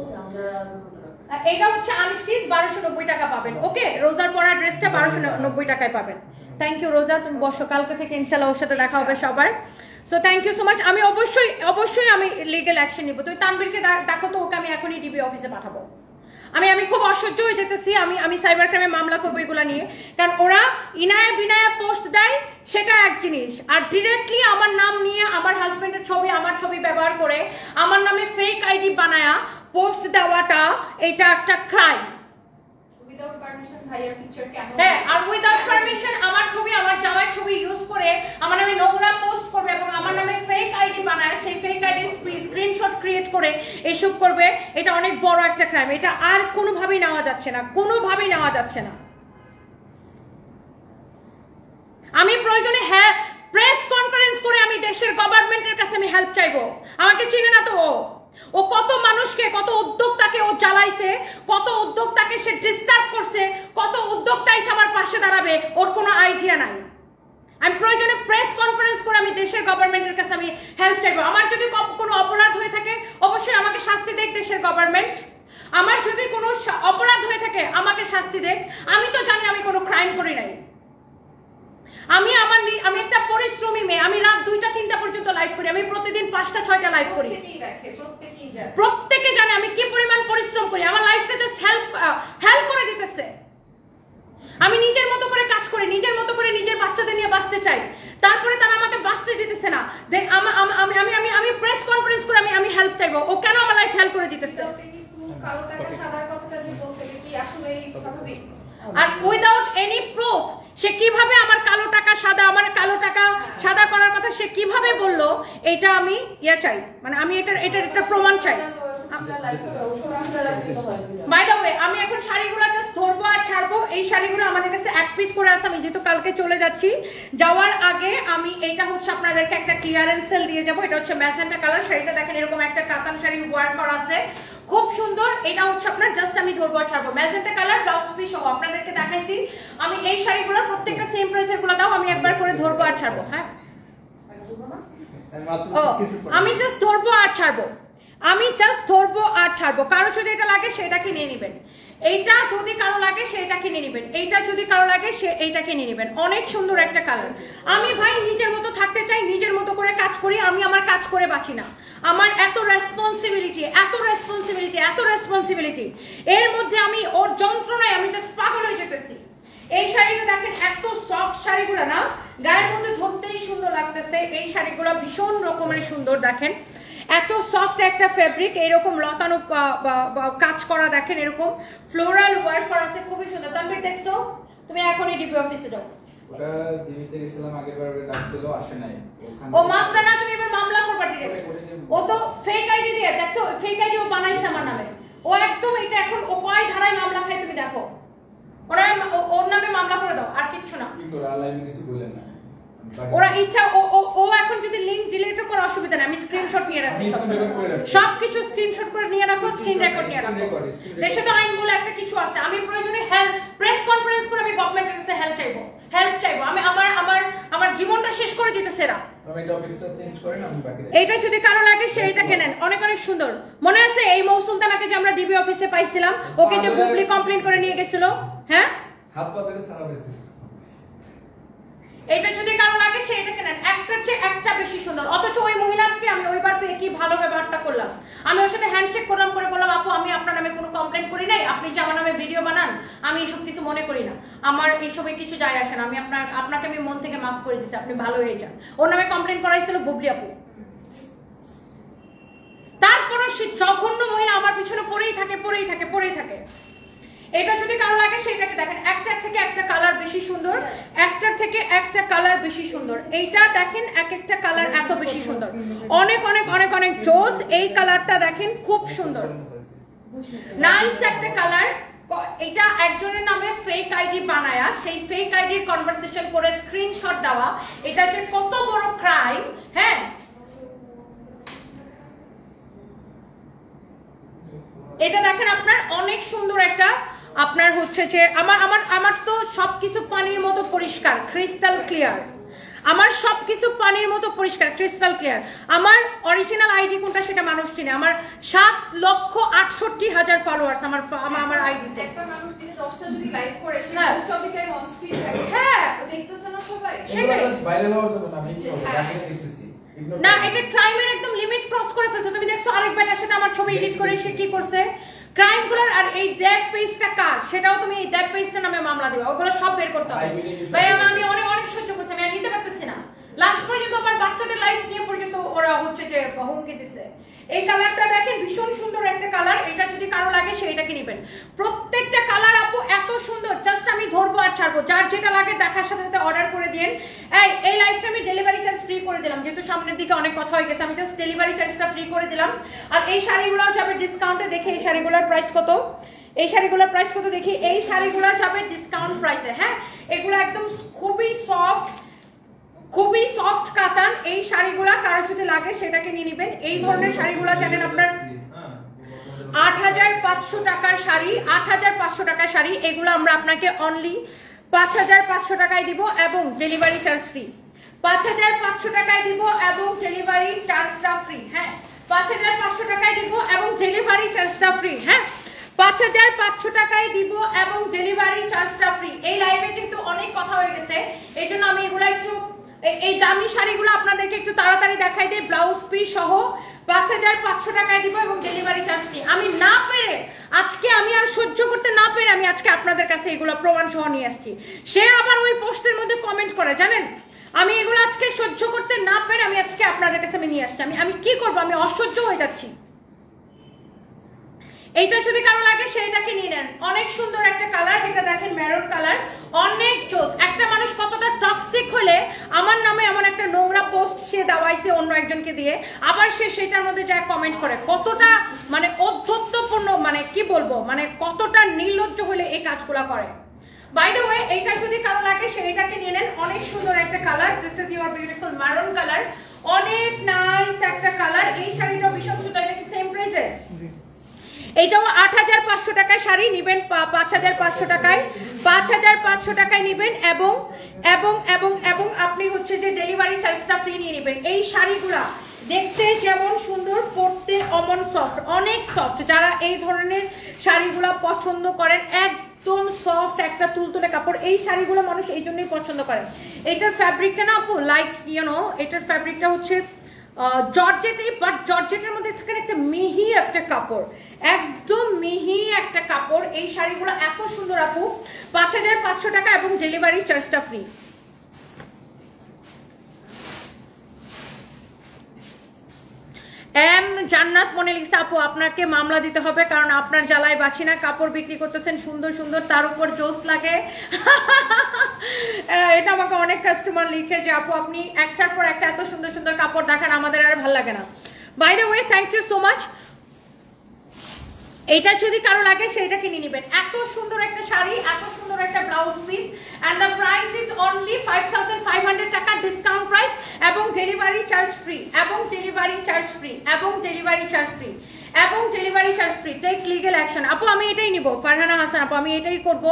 এটা হচ্ছে আনস্টিচ 1290 টাকা পাবেন। ওকে, রোজার পরা ড্রেসটা 1290 টাকায় পাবেন। থ্যাংক ইউ রোজা, তুমি বসো, কালকে থেকে ইনশাআল্লাহ ওর সাথে দেখা হবে সবার। So thank you so much. আমি অবশ্যই আমি লিগ্যাল অ্যাকশন নিব। তুমি তানবীরকে ডাকো তো, ওকে আমি এখনই ডিবি অফিসে পাঠাবো। আমি খুব অসহ্য হয়ে যেতেছি। আমি সাইবার ক্রাইমে মামলা করবো এগুলা নিয়ে, কারণ ওরা ইনায়া বিনায়া পোস্ট দেয় সেটা এক জিনিস, আর ডিরেক্টলি আমার নাম নিয়ে আমার হাজবেন্ডের ছবি, আমার ছবি ব্যবহার করে আমার নামে ফেক আইডি বানায়া পোস্ট দেওয়াটা এটা একটা ক্রাইম। উইদাউট পারমিশন ভাইয়া পিকচার কেন? হ্যাঁ, আর উইদাউট পারমিশন আমার ছবি, আমার জামাইয়ের ছবি ইউজ করে আমার নামে নোংরা পোস্ট করবে, এবং আমার নামে ফেক আইডি বানায়, সেই ফেক আইডির স্ক্রিনশট ক্রিয়েট করে এসব করবে। এটা অনেক বড় একটা ক্রাইম। এটা আর কোনোভাবেই নেওয়া যাচ্ছে না, কোনোভাবেই নেওয়া যাচ্ছে না। আমি প্রয়োজনে প্রেস কনফারেন্স করে আমি দেশের গভর্নমেন্টের কাছে আমি হেল্প চাইবো। আমাকে চিনে না তো ও কত মানুষকে, কত উদ্যোক্তাকে ও চালাইছে, কত উদ্যোক্তাকে সে ডিস্টার্ব করছে, কত উদ্যোক্তা এসে আমার পাশে দাঁড়াবে ওর কোনো আইডিয়া নাই। আমি প্রয়োজনে প্রেস কনফারেন্স করে আমি দেশের গভর্নমেন্টের কাছে আমি হেল্প চাইবো। আমার যদি কোনো অপরাধ হয়ে দেশের গভর্নমেন্ট। আমার যদি কোনো অপরাধ হয়ে থাকে আমাকে শাস্তি দেখ। আমি তো জানি আমি কোনো ক্রাইম করি নাই। আমি একটা পরিশ্রমী মেয়ে। আমি রাত 2টা 3টা পর্যন্ত লাইভ করি। আমি প্রতিদিন 5টা 6টা লাইভ করি। প্রত্যেকে জানে আমি কি পরিমাণ পরিশ্রম করি। আমার লাইফটা জাস্ট হেল্প করে দিতেছে। আমি নিজের মতো করে কাজ করি, নিজের মতো করে নিজের বাচ্চাদের নিয়ে বাঁচতে চাই, তারপরে তারা আমাকে বাঁচতে দিতেছে না। আমি প্রেস কনফারেন্স করে আমি হেল্প চাইবো, ও কেন আমার লাইফ হেল্প করে দিতেছে? আর উইদাউট এনি প্রুফ সে কিভাবে আমার কালো টাকা সাদা করার কথা সে কিভাবে বললো, এটা আমি চাই, মানে আমি এটার একটা প্রমাণ চাই। বাই দ্য ওয়ে, আমি এখন শাড়িগুলো জাস্ট ধরবো আর ছাড়বো। এই শাড়িগুলো আমাদের কাছে এক পিস করে আছে। আমি যেহেতু কালকে চলে যাচ্ছি, যাওয়ার আগে আমি এটা হচ্ছে আপনাদেরকে একটা ক্লিয়ারেন্স সেল দিয়ে যাবো। এটা হচ্ছে ম্যাজেন্টা কালার শাড়িটা, দেখেন এরকম একটা কাতান শাড়ি ওয়ার্ক করা আছে, খুব সুন্দর। এটা হচ্ছে আপনার জাস্ট আমি ধরবো আর ছাড়বো, ম্যাজেন্টা কালার ব্লাউজ পিস সহ আপনাদেরকে দেখাইছি। আমি এই শাড়িগুলোর প্রত্যেকটা সেম প্রাইসের গুলো দাও, আমি একবার করে ধরবো আর ছাড়বো। হ্যাঁ, আমি জাস্ট ধরবো আর ছাড়বো, আমি জাস্ট ধরবো আর ছাড়বো। কারো যদি এটা লাগে সেটাকে নিয়ে নেবেন, এইটা যদি কারো লাগে সেটা কিনে নেবেন, এইটা যদি কারো লাগে সে এইটা কিনে নেবেন। অনেক সুন্দর একটা কালার। আমি ভাই নিজের মতো থাকতে চাই, নিজের মতো করে কাজ করি। আমি আমার কাজ করে বাঁচি না। আমার এত রেসপন্সিবিলিটি, এত রেসপন্সিবিলিটি, এত রেসপন্সিবিলিটি, এর মধ্যে আমি ওর যন্ত্রণায় আমি জাস্ট পাগল হয়ে যেতেছি। এই শাড়িটা দেখেন, এত সফট শাড়িগুলো না, গায়ের মধ্যে ধরতেই সুন্দর লাগতেছে। এই শাড়িগুলো ভীষণ রকমের সুন্দর, দেখেন এত সফট একটা ফেব্রিক, এরকম লতানো কাজ করা, দেখেন এরকম ফ্লোরাল ওয়ার্ক করা আছে, খুবই সুন্দর। তানভীর দেখছো? তুমি এখনই ডিপি অফিসে যাও। ওটা দিবিতে গেছিলাম, আগেরবার ডাকছিল, আসে নাই। ও মাত্র না, তুমি এবার মামলা করবা ডিরেক্ট। ও তো ফেক আইডি দিয়ে, দেখছো ফেক আইডি ও বানাইছে আমার নামে। ও একদম এটা এখন ও কয় ধারায় মামলা খায় তুমি দেখো। ওর নামে মামলা করে দাও, আর কিচ্ছু না। কি করে লাইভে কিছু বললেন না? ওরা ইচ্ছা ও এখন যদি লিংক ডিলিট করে অসুবিধা নেই, আমি স্ক্রিনশট নিয়ে রাখছি, সবকিছু স্ক্রিনশট করে নিয়ে রাখো, স্ক্রিন রেকর্ড নিয়ে রাখো। দেশে তো আইন বলে একটা কিছু আছে। আমি প্রয়োজনে হেল্প প্রেস কনফারেন্স করে আমি গভর্নমেন্টের কাছে হেল্প চাইবো। আমি আমার জীবনটা শেষ করে দিতেছে এরা। আমি টপিকটা চেঞ্জ করি না, আমি বাকি এইটা যদি কারো লাগে সেইটা কেনেন, অনেক অনেক সুন্দর। মনে আছে এই মৌসুলতানাকে যে আমরা ডিবি অফিসে পাইছিলাম, ওকে যে বুবলি কমপ্লেইন করে নিয়ে গেছিল? হ্যাঁ, হাত পা ধরে ছাড়া হয়েছে। এটা যদি কারো লাগে সেটা কেনেন, একটার চেয়ে একটা বেশি সুন্দর। অথচ ওই মহিলাকে আমি ওইবার পেয়ে কি ভালো ব্যবহারটা করলাম। আমি ওর সাথে হ্যান্ডশেক করলাম, করে বললাম আপু আমি আপনার নামে কোনো কমপ্লেন করি নাই, আপনি যে আমার নামে ভিডিও বানান আমি এইসব কিছু মনে করি না, আমার এইসবে কিছু যায় আসে না, আমি আপনাকে আমি মন থেকে মাফ করে দিচ্ছি, আপনি ভালো হয়ে যান। ওর নামে কমপ্লেন করাইছিল বুবলি আপু। তারপরও সে জঘন্য মহিলা আমার পিছনে পড়েই থাকে। এটা যদি কারো লাগে সেটাকে দেখেন, একটার থেকে একটা কালার বেশি সুন্দর, একটার থেকে একটা কালার বেশি সুন্দর। এইটা দেখেন, এক একটা কালার এত বেশি সুন্দর, অনেক অনেক অনেক অনেক জোস। এই কালারটা দেখেন খুব সুন্দর, নাইস একটা কালার। এটা একজনের নামে ফেক আইডি বানায়া, সেই ফেক আইডির কনভারসেশন করে স্ক্রিনশট দেওয়া, এটা যে কত বড় ক্রাইম। হ্যাঁ, এটা দেখেন আপনার অনেক সুন্দর একটা, আপনার হচ্ছে যে আমার তো সবকিছু পানির মতো পরিষ্কার, ক্রিস্টাল ক্লিয়ার। আমার সবকিছু পানির মতো পরিষ্কার, ক্রিস্টাল ক্লিয়ার। আমার অরিজিনাল আইডি কোনটা সেটা মানুষ চিনে। আমার 7,68,000 ফলোয়ার্স আমার আইডিতে। একটা মানুষ দিনে 10টা যদি লাইভ করে সে most of the time on screen থাকে। হ্যাঁ, তো দেখতেছ না সবাই, সেটাই ভাইরাল হওয়ার জন্য আমি দেখতেছি না, এটা ক্রাইমের একদম লিমিট ক্রস করে ফেলছে। তুমি দেখছো আরেক বেটার সাথে আমার ছবি এডিট করে সে কি করছে, ক্রাইম গুলোর। আর এই দেব পেজটা কার, সেটাও তুমি এই দেব পেজটা নামে মামলা দিবা, ওগুলো সব বের করতে হবে। ভাই আমি অনেক অনেক সহ্য করছি, আমি আর নিতে পারতেছি না। লাস্ট পর্যন্ত আমার বাচ্চাদের লাইফ নিয়ে পর্যন্ত ওরা হচ্ছে যে হুমকি দিচ্ছে। এই কালারটা দেখেন ভীষণ সুন্দর একটা কালার। এটা যদি কারো লাগে সেইটাকে নেবেন। প্রত্যেকটা কালার আপু এত সুন্দর, জাস্ট আমি ধরবো আর ছাড়বো। যার যেটা লাগে দেখার সাথে সাথে অর্ডার করে দিন। এই লাইফটা আমি ডেলিভারি চার্জ ফ্রি করে দিলাম, যেহেতু সামনের দিকে অনেক কথা হয়ে গেছে, আমি জাস্ট ডেলিভারি চার্জটা ফ্রি করে দিলাম। আর এই শাড়িগুলো যাবে ডিসকাউন্টে। দেখে এই শাড়িগুলোর প্রাইস কত, এই শাড়িগুলোর প্রাইস কত দেখি। এই শাড়িগুলো যাবে ডিসকাউন্ট প্রাইসে। হ্যাঁ, এগুলো একদম খুবই সফট কাতান। এই শাড়িগুলা কারো যদি লাগে সেটাকে নিয়ে নেবেন। এই ধরনের শাড়িগুলা জানেন আপনার 8,500 টাকার শাড়ি, 8,500 টাকার শাড়ি। এগুলো আমরা আপনাকে অনলি 5,500 টাকায় দিব এবং ডেলিভারি চার্জ ফ্রি। 5,500 টাকায় দিব এবং ডেলিভারি চার্জটা ফ্রি। হ্যাঁ, 5,500 টাকায় দিব এবং ডেলিভারি চার্জটা ফ্রি। হ্যাঁ, 5500 টাকায় দিব এবং ডেলিভারি চার্জটা ফ্রি। এই লাইভে যেহেতু অনেক কথা হয়ে গেছে, এই জন্য আমি এগুলো একটু এই দামি শাড়িগুলো আপনাদেরকে একটু তাড়াতাড়ি দেখাই দিই। ব্লাউজ পিস সহ 5500 টাকায় দিব এবং ডেলিভারি চার্জ ফ্রি। আমি না পেরে আজকে, আমি আর সহ্য করতে না পেরে আমি আজকে আপনাদের কাছে এগুলো প্রমাণ সহ নিয়ে আসছি। সে আবার ওই পোস্টের মধ্যে কমেন্ট করে, জানেন আমি এগুলো আজকে সহ্য করতে না পেরে আমি আজকে আপনাদের কাছে আমি নিয়ে আসছি। আমি কি করবো, আমি অসহ্য হয়ে যাচ্ছি। এইটা যদি কারো লাগে সেইটাকে নিয়ে নেন। অনেক সুন্দর একটা কালার, এটা দেখেন মেরুন কালার, অনেক জোস। একটা মানুষ কতটা টক্সিক হলে আমার নামে এমন একটা নোংরা পোস্ট সে দাওয়াইছে অন্য একজনকে দিয়ে, আবার সে সেটার মধ্যে যা কমেন্ট করে, কতটা মানে অধ্যত্বপূর্ণ, মানে কি বলবো, মানে কতটা নির্লজ্জ হলে এই কাজগুলা করে। বাই দ্য ওয়ে, এইটা যদি কারো লাগে সেইটাকে নিয়ে নেন। অনেক সুন্দর একটা colour, this is your beautiful মারুন কালার, অনেক নাইস একটা কালার। এই শাড়িটা ভীষণ সুন্দর। এটা কি সেম প্রাইসে? এটাও 8500 টাকায় শাড়ি নিবেন, 5500 টাকায়, 5500 টাকায় নিবেন এবং এবং এবং এবং আপনি হচ্ছে যে ডেলিভারি চার্জটা ফ্রি নিয়ে নেবেন। এই শাড়িগুলা দেখতে যেমন সুন্দর, পরতে অমন সফট, অনেক সফট। যারা এই ধরনের শাড়িগুলা পছন্দ করেন, একদম সফট একটা তুলতুলে কাপড়, এই শাড়িগুলো মানুষ এই জন্যই পছন্দ করে। এটার ফ্যাব্রিকটা না আপু, লাইক এটার ফ্যাব্রিকটা হচ্ছে জর্জেটের, বাট জর্জেটের মধ্যে থাকেন একটা মিহি একটা কাপড়, একদম মিহি একটা কাপড়। এই শাড়িগুলো এত সুন্দর আপু, 5500 টাকা এবং ডেলিভারি চার্জটা ফ্রি। জান্নাত মনে লিখছে, আপু আপনাকে মামলা দিতে হবে, কারণ আপনার জ্বালায় বাঁচি না। কাপড় বিক্রি করতেছেন সুন্দর সুন্দর, তার উপর জোস লাগে। এটা আমাকে অনেক কাস্টমার লিখে যে আপু আপনি একটার পর একটা এত সুন্দর সুন্দর কাপড় দেখান, আমাদের আর ভালো লাগে না। By the way, thank you so much. এটা যদি কারো লাগে সেটা কিনে নেবেন। এত সুন্দর একটা শাড়ি, এত সুন্দর একটা blouse piece, and the price is only 5500 টাকা ডিসকাউন্ট প্রাইস এবং ডেলিভারি চার্জ ফ্রি, এবং ডেলিভারি চার্জ ফ্রি, এবং ডেলিভারি চার্জ ফ্রি, এবং delivery charge free. Take legal action. আপু আমি এটাই নিব, ফারহানা হাসান আপু আমি এটাই করব।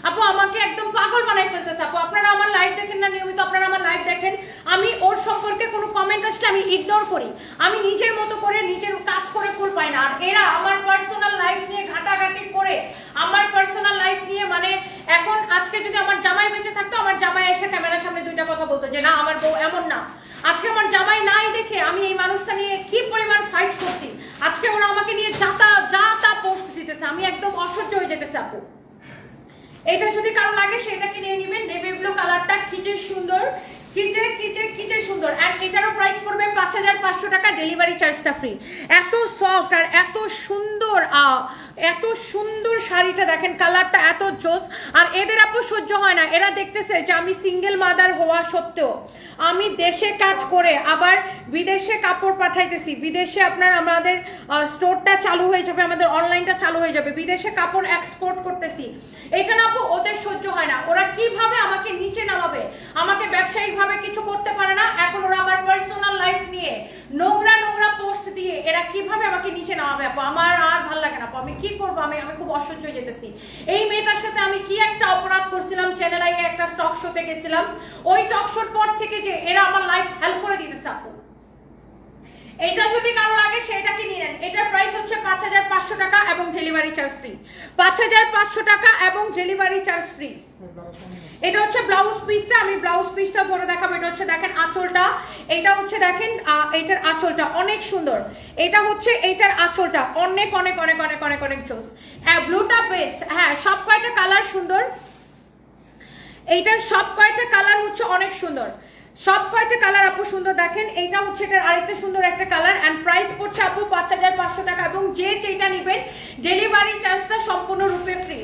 আপু আমাকে একদম পাগল বানাই ফেলতেছে আপু। আপনারা আমার লাইভ দেখেন না নিয়মিত? আপনারা আমার লাইভ দেখেন, আমি ওর সম্পর্কে কোনো কমেন্ট আসলে আমি ইগনোর করি। আমি নিজের মতো করে নিজের কাজ করে ফুল পাই না। আর এরা আমার পার্সোনাল লাইফ নিয়ে ঘাটাঘাটি করে, আমার পার্সোনাল লাইফ নিয়ে, মানে এখন আজকে যদি আমার জামাই বেঁচে থাকতো, আমার জামাই এসে ক্যামেরার সামনে দুইটা কথা বলতো যে না আমার বউ এমন না। আজকে আমার জামাই নাই দেখে আমি এই মানুষটা নিয়ে কি পরিমাণ ফাইট করছি। আজকে ওরা আমাকে নিয়ে যা তা পোস্ট দিতেছে, আমি একদম অসহ্য হয়ে যেতেছে আপু। এটা যদি কারো লাগে সেটাকে নিয়ে নেবেন। নেভি ব্লু কালারটা কি যে সুন্দর, কি যে সুন্দর। এন্ড এটারও প্রাইস পড়বে 5500 টাকা, ডেলিভারি চার্জটা ফ্রি। এত সফট আর এত সুন্দর, এত সুন্দর শাড়িটা দেখেন, কালারটা এত জোস। আর এদের আপু সহ্য হয় না, এরা দেখতেছে যে আমি সিঙ্গেল মাদার হওয়া সত্ত্বেও আমি দেশে কাজ করে আবার বিদেশে কাপড় পাঠাইতেছি। বিদেশে আপনার আমাদের স্টোরটা চালু হয়ে যাবে, আমাদের অনলাইনটা চালু হয়ে যাবে, বিদেশে কাপড় এক্সপোর্ট করতেছি। এটা না আপু ওদের সহ্য হয় না। ওরা কিভাবে আমাকে নিচে নামাবে, আমাকে ব্যবসায়িক ভাবে কিছু করতে পারে না। এখন ওরা আমার পার্সোনাল লাইফ নিয়ে নোংরা নোংরা পোস্ট দিয়ে এরা কিভাবে আমাকে নিচে নামাবে আপু, আমার আর ভালো লাগে না আপু। আমি কি করবো, আমি খুব অসহ্য হয়ে যেতেছি। এই মেয়েটার সাথে আমি কি একটা অপরাধ করছিলাম, চ্যানেল আইয়ে একটা টক শোতে গেছিলাম, ওই টক শোর পর থেকে যে এরা আমার লাইফ হেল্প করে দিতেছে আপু। এটা যদি কারো লাগে সেটাকে নিয়ে নেন। এটার প্রাইস হচ্ছে 5500 টাকা এবং ডেলিভারি চার্জ ফ্রি। 5500 টাকা এবং ডেলিভারি চার্জ ফ্রি। এটা হচ্ছে ব্লাউজ পিসটা, আমি ব্লাউজ পিসটা ধরে দেখাবো। এটা হচ্ছে দেখেন আঁচলটা, এটা হচ্ছে দেখেন এটার আঁচলটা অনেক সুন্দর। এটা হচ্ছে এইটার আঁচলটা অনেক অনেক অনেক অনেক অনেক অনেক জোস। ব্লুটা বেস্ট, হ্যাঁ সব কয়টা কালার সুন্দর। এইটার সব কয়টা কালার হচ্ছে অনেক সুন্দর, সব কয়টা কালার আপু সুন্দর। দেখেন এইটা হচ্ছে এটার আরেকটা সুন্দর একটা কালার। এন্ড প্রাইস পড়ছে আপু 5500 টাকা এবং যে যেটা নেবেন ডেলিভারি চার্জটা সম্পূর্ণরূপে ফ্রি।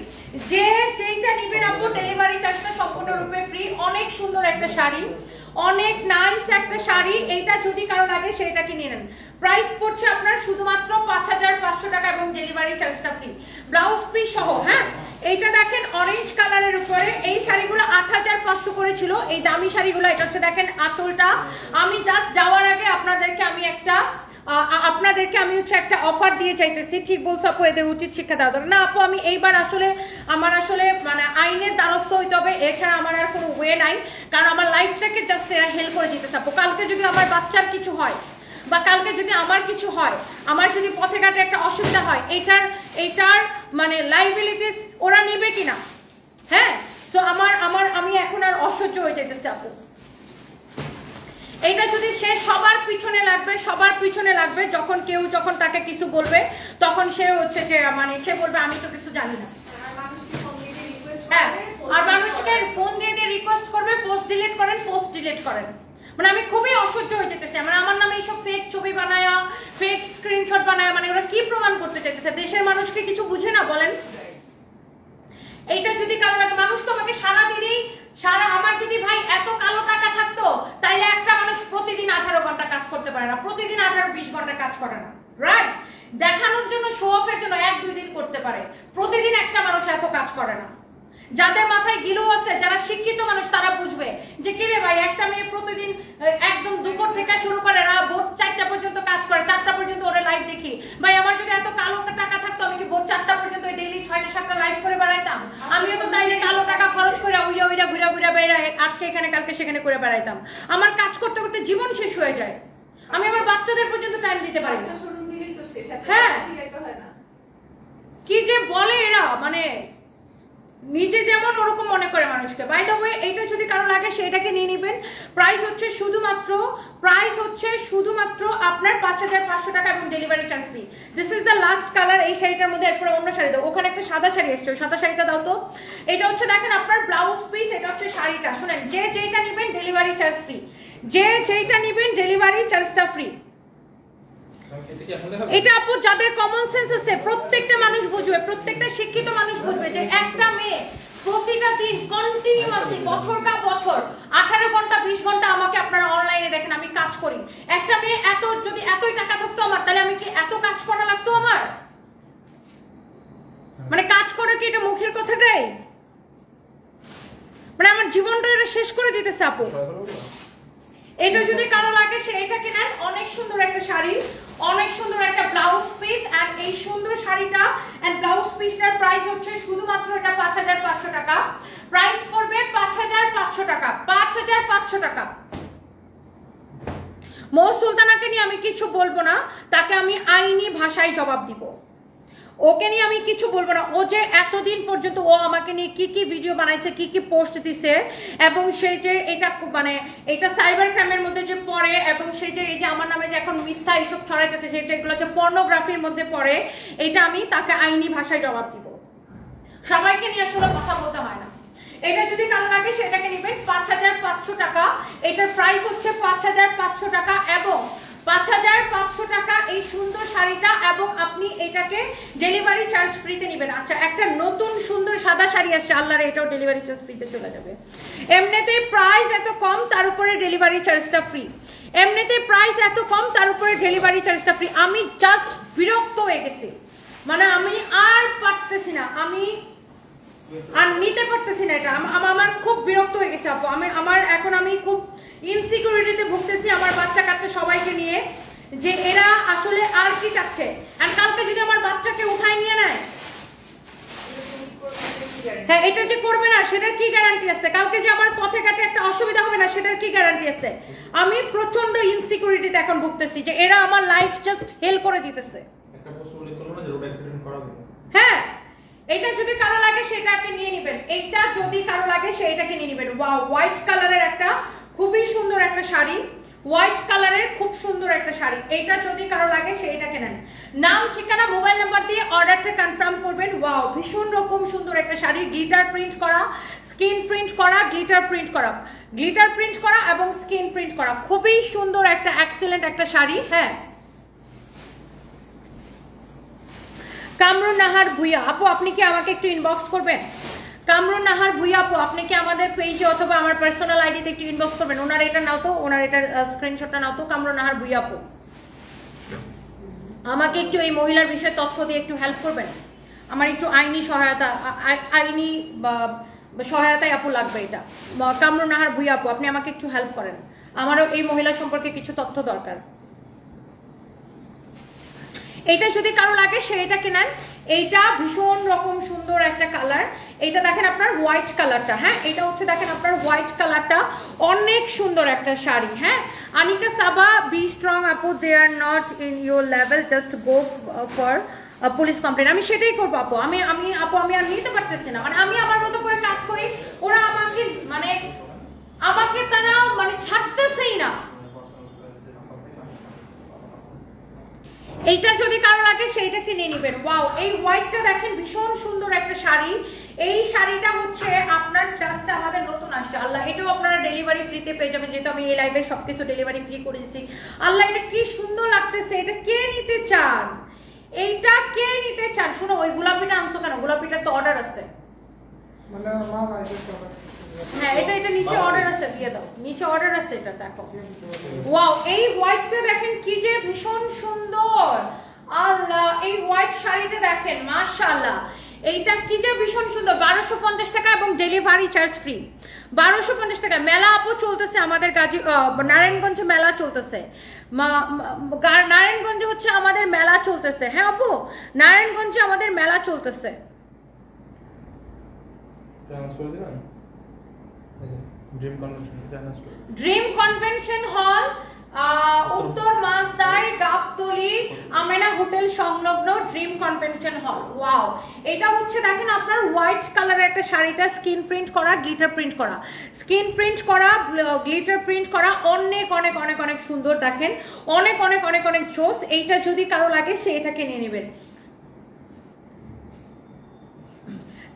যে যেটা নেবেন আপু ডেলিভারি চার্জটা সম্পূর্ণরূপে ফ্রি। অনেক সুন্দর একটা শাড়ি, অনেক নাইস একটা শাড়ি। এইটা যদি কারো লাগে সেটা কিনে নেন। প্রাইস পড়ছে আপনার শুধুমাত্র 5500 টাকা এবং ডেলিভারি চার্জটা ফ্রি, ব্লাউজ পিস সহ। হ্যাঁ এইটা দেখেন অরেঞ্জ কালারের উপরে। এই শাড়িগুলো 8500 করে ছিল, এই দামি শাড়িগুলো। এটা হচ্ছে দেখেন আঁচলটা। আমি জাস্ট যাওয়ার আগে আপনাদেরকে আমি হচ্ছে একটা অফার দিয়ে চাইতেছি। ঠিক বলছো আপু, এদের উচিত শিক্ষা দেওয়া দরকার। না আপু আমি এইবার আমার আসলে মানে আইনের দ্বারস্থ হইতে হবে, এছাড়া আমার আর কোনো ওয়ে নাই। কারণ আমার লাইফটাকে জাস্ট এরা হেল্প করে দিতেছে আপু। কালকে যদি আমার বাচ্চার কিছু হয় বা কালকে যদি আমার কিছু হয়, আমার যদি পথে ঘাটে একটা অসুবিধা হয়, এইটার মানে লাইবিলিটিস ওরা নেবে কিনা? হ্যাঁ, সো আমি এখন আর অসহ্য হয়ে যেতেছে আপু। এইটা যদি সে সবার পিছনে লাগবে, যখন তাকে কিছু বলবে তখন সে হচ্ছে যে মানে সে বলবে আমি তো কিছু জানি না। আর মানুষকে ফোন দিয়ে রিকোয়েস্ট করবে পোস্ট ডিলিট করেন। মানে আমি খুবই অসহ্য হয়ে যেতেছি। মানে আমার নামে এইসব ফেক ছবি বানায়া, ফেক স্ক্রিনশট বানায়া, মানে ওরা কি প্রমাণ করতে চাইতেছে? দেশের মানুষকে কিছু বুঝে না বলেন? এইটা যদি কারো লাগে, মানুষ তো আমাকে আমার যদি ভাই এত কালো টাকা থাকতো তাইলে একটা মানুষ প্রতিদিন 18 ঘন্টা কাজ করতে পারে না, প্রতিদিন 18-20 ঘন্টা কাজ করে না, রাইট? দেখানোর জন্য, শো অফের জন্য 1-2 দিন করতে পারে, প্রতিদিন একটা মানুষ এত কাজ করে না। যাদের মাথায় গিলো আছে, যারা শিক্ষিত মানুষ, তারা বুঝবে যে কিরে ভাই, একটা মেয়ে প্রতিদিন একদম দুপুর থেকে শুরু করে ভোর 4টা পর্যন্ত কাজ করে, 4টা পর্যন্ত ওরা লাইভ দেখি। ভাই আমার যদি এত কালো টাকা থাকতো, আমি কি ভোর 4টা পর্যন্ত ডেইলি 6টা-7টা লাইভ করে বেড়াইতাম? আমিও তো তাইলে কালো টাকা খরচ করে উইরা ঘুরে বেড়াই, আজকে এখানে কালকে সেখানে করে বেড়াইতাম। আমার কাজ করতে করতে জীবন শেষ হয়ে যায়, আমি আমার বাচ্চাদের পর্যন্ত টাইম দিতে পারি না। হ্যাঁ, কি যে বলে এরা, মানে নিজে যেমন ওরকম মনে করে মানুষকে। বাই দ্য ওয়ে, এইটা যদি কারো লাগে সেটাকে নিয়ে নেবেন। প্রাইস হচ্ছে শুধুমাত্র আপনার 5500 টাকা এবং delivery charge free. This is the last colour এই শাড়িটার মধ্যে। এরপরে অন্য শাড়ি দাও, ওখানে একটা সাদা শাড়ি এসছে, ওই সাদা শাড়িটা দাও তো। এটা হচ্ছে দেখেন আপনার ব্লাউজ পিস, এটা হচ্ছে শাড়িটা। শুনেন, যেইটা নেবেন ডেলিভারি চার্জ ফ্রি, যেইটা নেবেন ডেলিভারি চার্জটা ফ্রি। এটা আপু যাদের কমন সেন্স আছে প্রত্যেকটা মানুষ বুঝবে, প্রত্যেকটা শিক্ষিত মানুষ বুঝবে যে একটা মেয়ে প্রতিটা দিন কন্টিনিউয়াসলি বছরটা বছর 18 ঘন্টা 20 ঘন্টা আমাকে আপনারা অনলাইনে দেখেন আমি কাজ করি। একটা মেয়ে যদি এতই টাকা থাকতো আমার, তাহলে আমি কি এত কাজ করা লাগতো আমার? মানে কাজ করে কি এটা মুখের কথাটাই? মানে আমার জীবনটা এটা শেষ করে দিতেছে আপু। এটা যদি কারো লাগে সে এটা কিনেন। অনেক সুন্দর একটা শাড়ি, অনেক সুন্দর একটা ব্লাউজ পিস, এন্ড এই সুন্দর শাড়িটা এন্ড ব্লাউজ পিসটার প্রাইস হচ্ছে শুধুমাত্র এটা 5500 টাকা। প্রাইস পড়বে 5500 টাকা, 5500 টাকা। মৌ সুলতানাকে নিয়ে আমি কিছু বলবো না, তাকে আমি আইনি ভাষায় জবাব দিব। ওকে নিয়ে আমি কিছু বলবো না। ও যে এতদিন পর্যন্ত ও আমাকে নিয়ে কি কি ভিডিও বানাইছে, কি কি পোস্ট দিছে, এবং সেই যে এটা মানে এটা সাইবার ক্রাইমের মধ্যে যে পড়ে, এবং সেই যে এই যে আমার নামে যে এখন মিথ্যা এইসব ছড়াইতেছে, সেটা এগুলো যে পর্নোগ্রাফির মধ্যে পড়ে, এটা আমি তাকে আইনি ভাষায় জবাব দিব। সবাইকে নিয়ে আসলে কথা বলতে হয় না। এটা যদি কারো লাগে সেটাকে নেবেন 5500 টাকা। এটার প্রাইস হচ্ছে 5500 টাকা এবং 5500 টাকা এই সুন্দর শাড়িটা, এবং আপনি এটাকে ডেলিভারি চার্জ ফ্রিতে নেবেন। আচ্ছা, একটা নতুন সুন্দর সাদা শাড়ি আসছে, আল্লাহর, এটাও ডেলিভারি চার্জ ফ্রিতে চলে যাবে। এমনিতেই প্রাইস এত কম, তার উপরে ডেলিভারি চার্জটা ফ্রি। এমনিতেই প্রাইস এত কম, তার উপরে ডেলিভারি চার্জটা ফ্রি। আমি জাস্ট বিরক্ত হয়ে গেছি, মানে আমি আর পারতেছি না, আমি আর নিতে পারতেছি না। এটা আমার খুব বিরক্ত হয়ে গেছে আপু। আমি খুব ইনসিকিউরিটিতে ভুগতেছি আমার বাচ্চা কাচ্চা সবাইকে নিয়ে, যে এরা আসলে আর কি চাচ্ছে। আর কালকে যদি আমার বাচ্চাকে উঠায় নিয়ে নেয়, হ্যাঁ, এটা যে করবে না সেটার কি গ্যারান্টি আছে? কালকে যে আমার পথে ঘাটে একটা অসুবিধা হবে না সেটার কি গ্যারান্টি আছে? আমি প্রচন্ড ইনসিকিউরিটিতে এখন ভুগতেছি যে এরা আমার লাইফ জাস্ট হেল করে দিতেছে। একটা প্রশ্ন উল্লেখ করলো না যে রোড অ্যাক্সিডেন্ট করাবে। হ্যাঁ, এটা যদি কারো লাগে সেটাকে নিয়ে নেবেন। এইটা যদি কারো লাগে সেটাকে নিয়ে নেবেন। ওয়াও, হোয়াইট কালারের একটা খুবই সুন্দর একটা শাড়ি, হোয়াইট কালারের খুব সুন্দর একটা শাড়ি। এইটা যদি কারো লাগে সেইটাকে নেন। নাম, ঠিকানা, মোবাইল নাম্বার দিয়ে অর্ডারটা কনফার্ম করবেন। ওয়াও, ভীষণ রকম সুন্দর একটা শাড়ি, গ্লিটার প্রিন্ট করা, স্কিন প্রিন্ট করা, গ্লিটার প্রিন্ট করা এবং স্কিন প্রিন্ট করা, খুবই সুন্দর একটা এক্সেলেন্ট একটা শাড়ি। হ্যাঁ, কামরুন নাহার ভুইয়া আপু, আপনি কি আমাকে একটু ইনবক্স করবেন? কামরুন নাহার ভুইয়া আপু, আপনি কি আমাদের পেজে অথবা আমার পার্সোনাল আইডিতে একটু ইনবক্স করবেন? ওনার এটা নাও তো, ওনার এটার স্ক্রিনশটটা নাও তো। কামরুন নাহার ভুইয়া আপু, আমাকে একটু এই মহিলার বিষয়ে তথ্য দিয়ে একটু হেল্প করবেন। আমার একটু আইনি সহায়তায় আপু লাগবে। এটা কামরুন নাহার ভুইয়া আপু, আপনি আমাকে একটু হেল্প করেন, আমারও এই মহিলা সম্পর্কে কিছু তথ্য দরকার। এটা যদি কারো লাগে সেটা কেনেন। এইটা ভীষণ রকম সুন্দর একটা কালার। এটা দেখেন আপনার হোয়াইট কালারটা, হ্যাঁ, এটা হচ্ছে দেখেন আপনার হোয়াইট কালারটা, অনেক সুন্দর একটা শাড়ি। হ্যাঁ, Anika Saba, be strong আপু, they are not in your level, just go for police complain. আমি সেটাই করবো আপু, আমি আর নিতে পারতেছি না, মানে আমি আমার মতো করে কাজ করি, ওরা আমাকে তারা মানে ছাড়তেছেই না। এইটা যদি কারো লাগে সেইটা কিনে নেবেন। ওয়াও, এই হোয়াইটটা দেখেন ভীষণ সুন্দর একটা শাড়ি। এই শাড়িটা হচ্ছে আপনার জাস্ট আমাদের নতুন আসছে, আল্লাহ এটাও আপনারা ডেলিভারি ফ্রিতে পেয়ে যাবেন, যেহেতু আমি এই লাইভে সবকিছু ডেলিভারি ফ্রি করে দিচ্ছি। আল্লাহ এটা কি সুন্দর লাগতেছে, এটা কে নিতে চান, এইটা কে নিতে চান? শোনো, ওই গোলাপিটা আনছো কেন? গোলাপিটার তো অর্ডার আছে। হ্যাঁ, এটা নিচে অর্ডার আছে, দিয়ে দাও, নিচে অর্ডার আছে, এটা দেখো। ওয়াও, এই হোয়াইটটা দেখেন কি যে ভীষণ সুন্দর, আল্লাহ এই হোয়াইট শাড়িটা দেখেন মাশাআল্লাহ, এইটা কি যে ভীষণ সুন্দর। 1250 টাকা এবং ডেলিভারি চার্জ ফ্রি। 1250 টাকা। মেলা আপু চলতেছে আমাদের নারায়ণগঞ্জে মেলা চলতেছে, নারায়ণগঞ্জে হচ্ছে আমাদের মেলা চলতেছে। হ্যাঁ আপু, নারায়ণগঞ্জে আমাদের মেলা চলতেছে। ড্রিম কনভেনশন হল, উত্তর মাসদার গাবতলী আমেনা হোটেল সংলগ্ন ড্রিম কনভেনশন হল। ওয়াও, এটা হচ্ছে দেখেন আপনার হোয়াইট কালারের একটা শাড়িটা স্ক্রিন প্রিন্ট করা, গ্লিটার প্রিন্ট করা, স্ক্রিন প্রিন্ট করা, গ্লিটার প্রিন্ট করা, অনেক অনেক অনেক অনেক সুন্দর দেখেন, অনেক অনেক অনেক অনেক জোস। এইটা যদি কারো লাগে সে এটাকে নিয়ে নেবেন।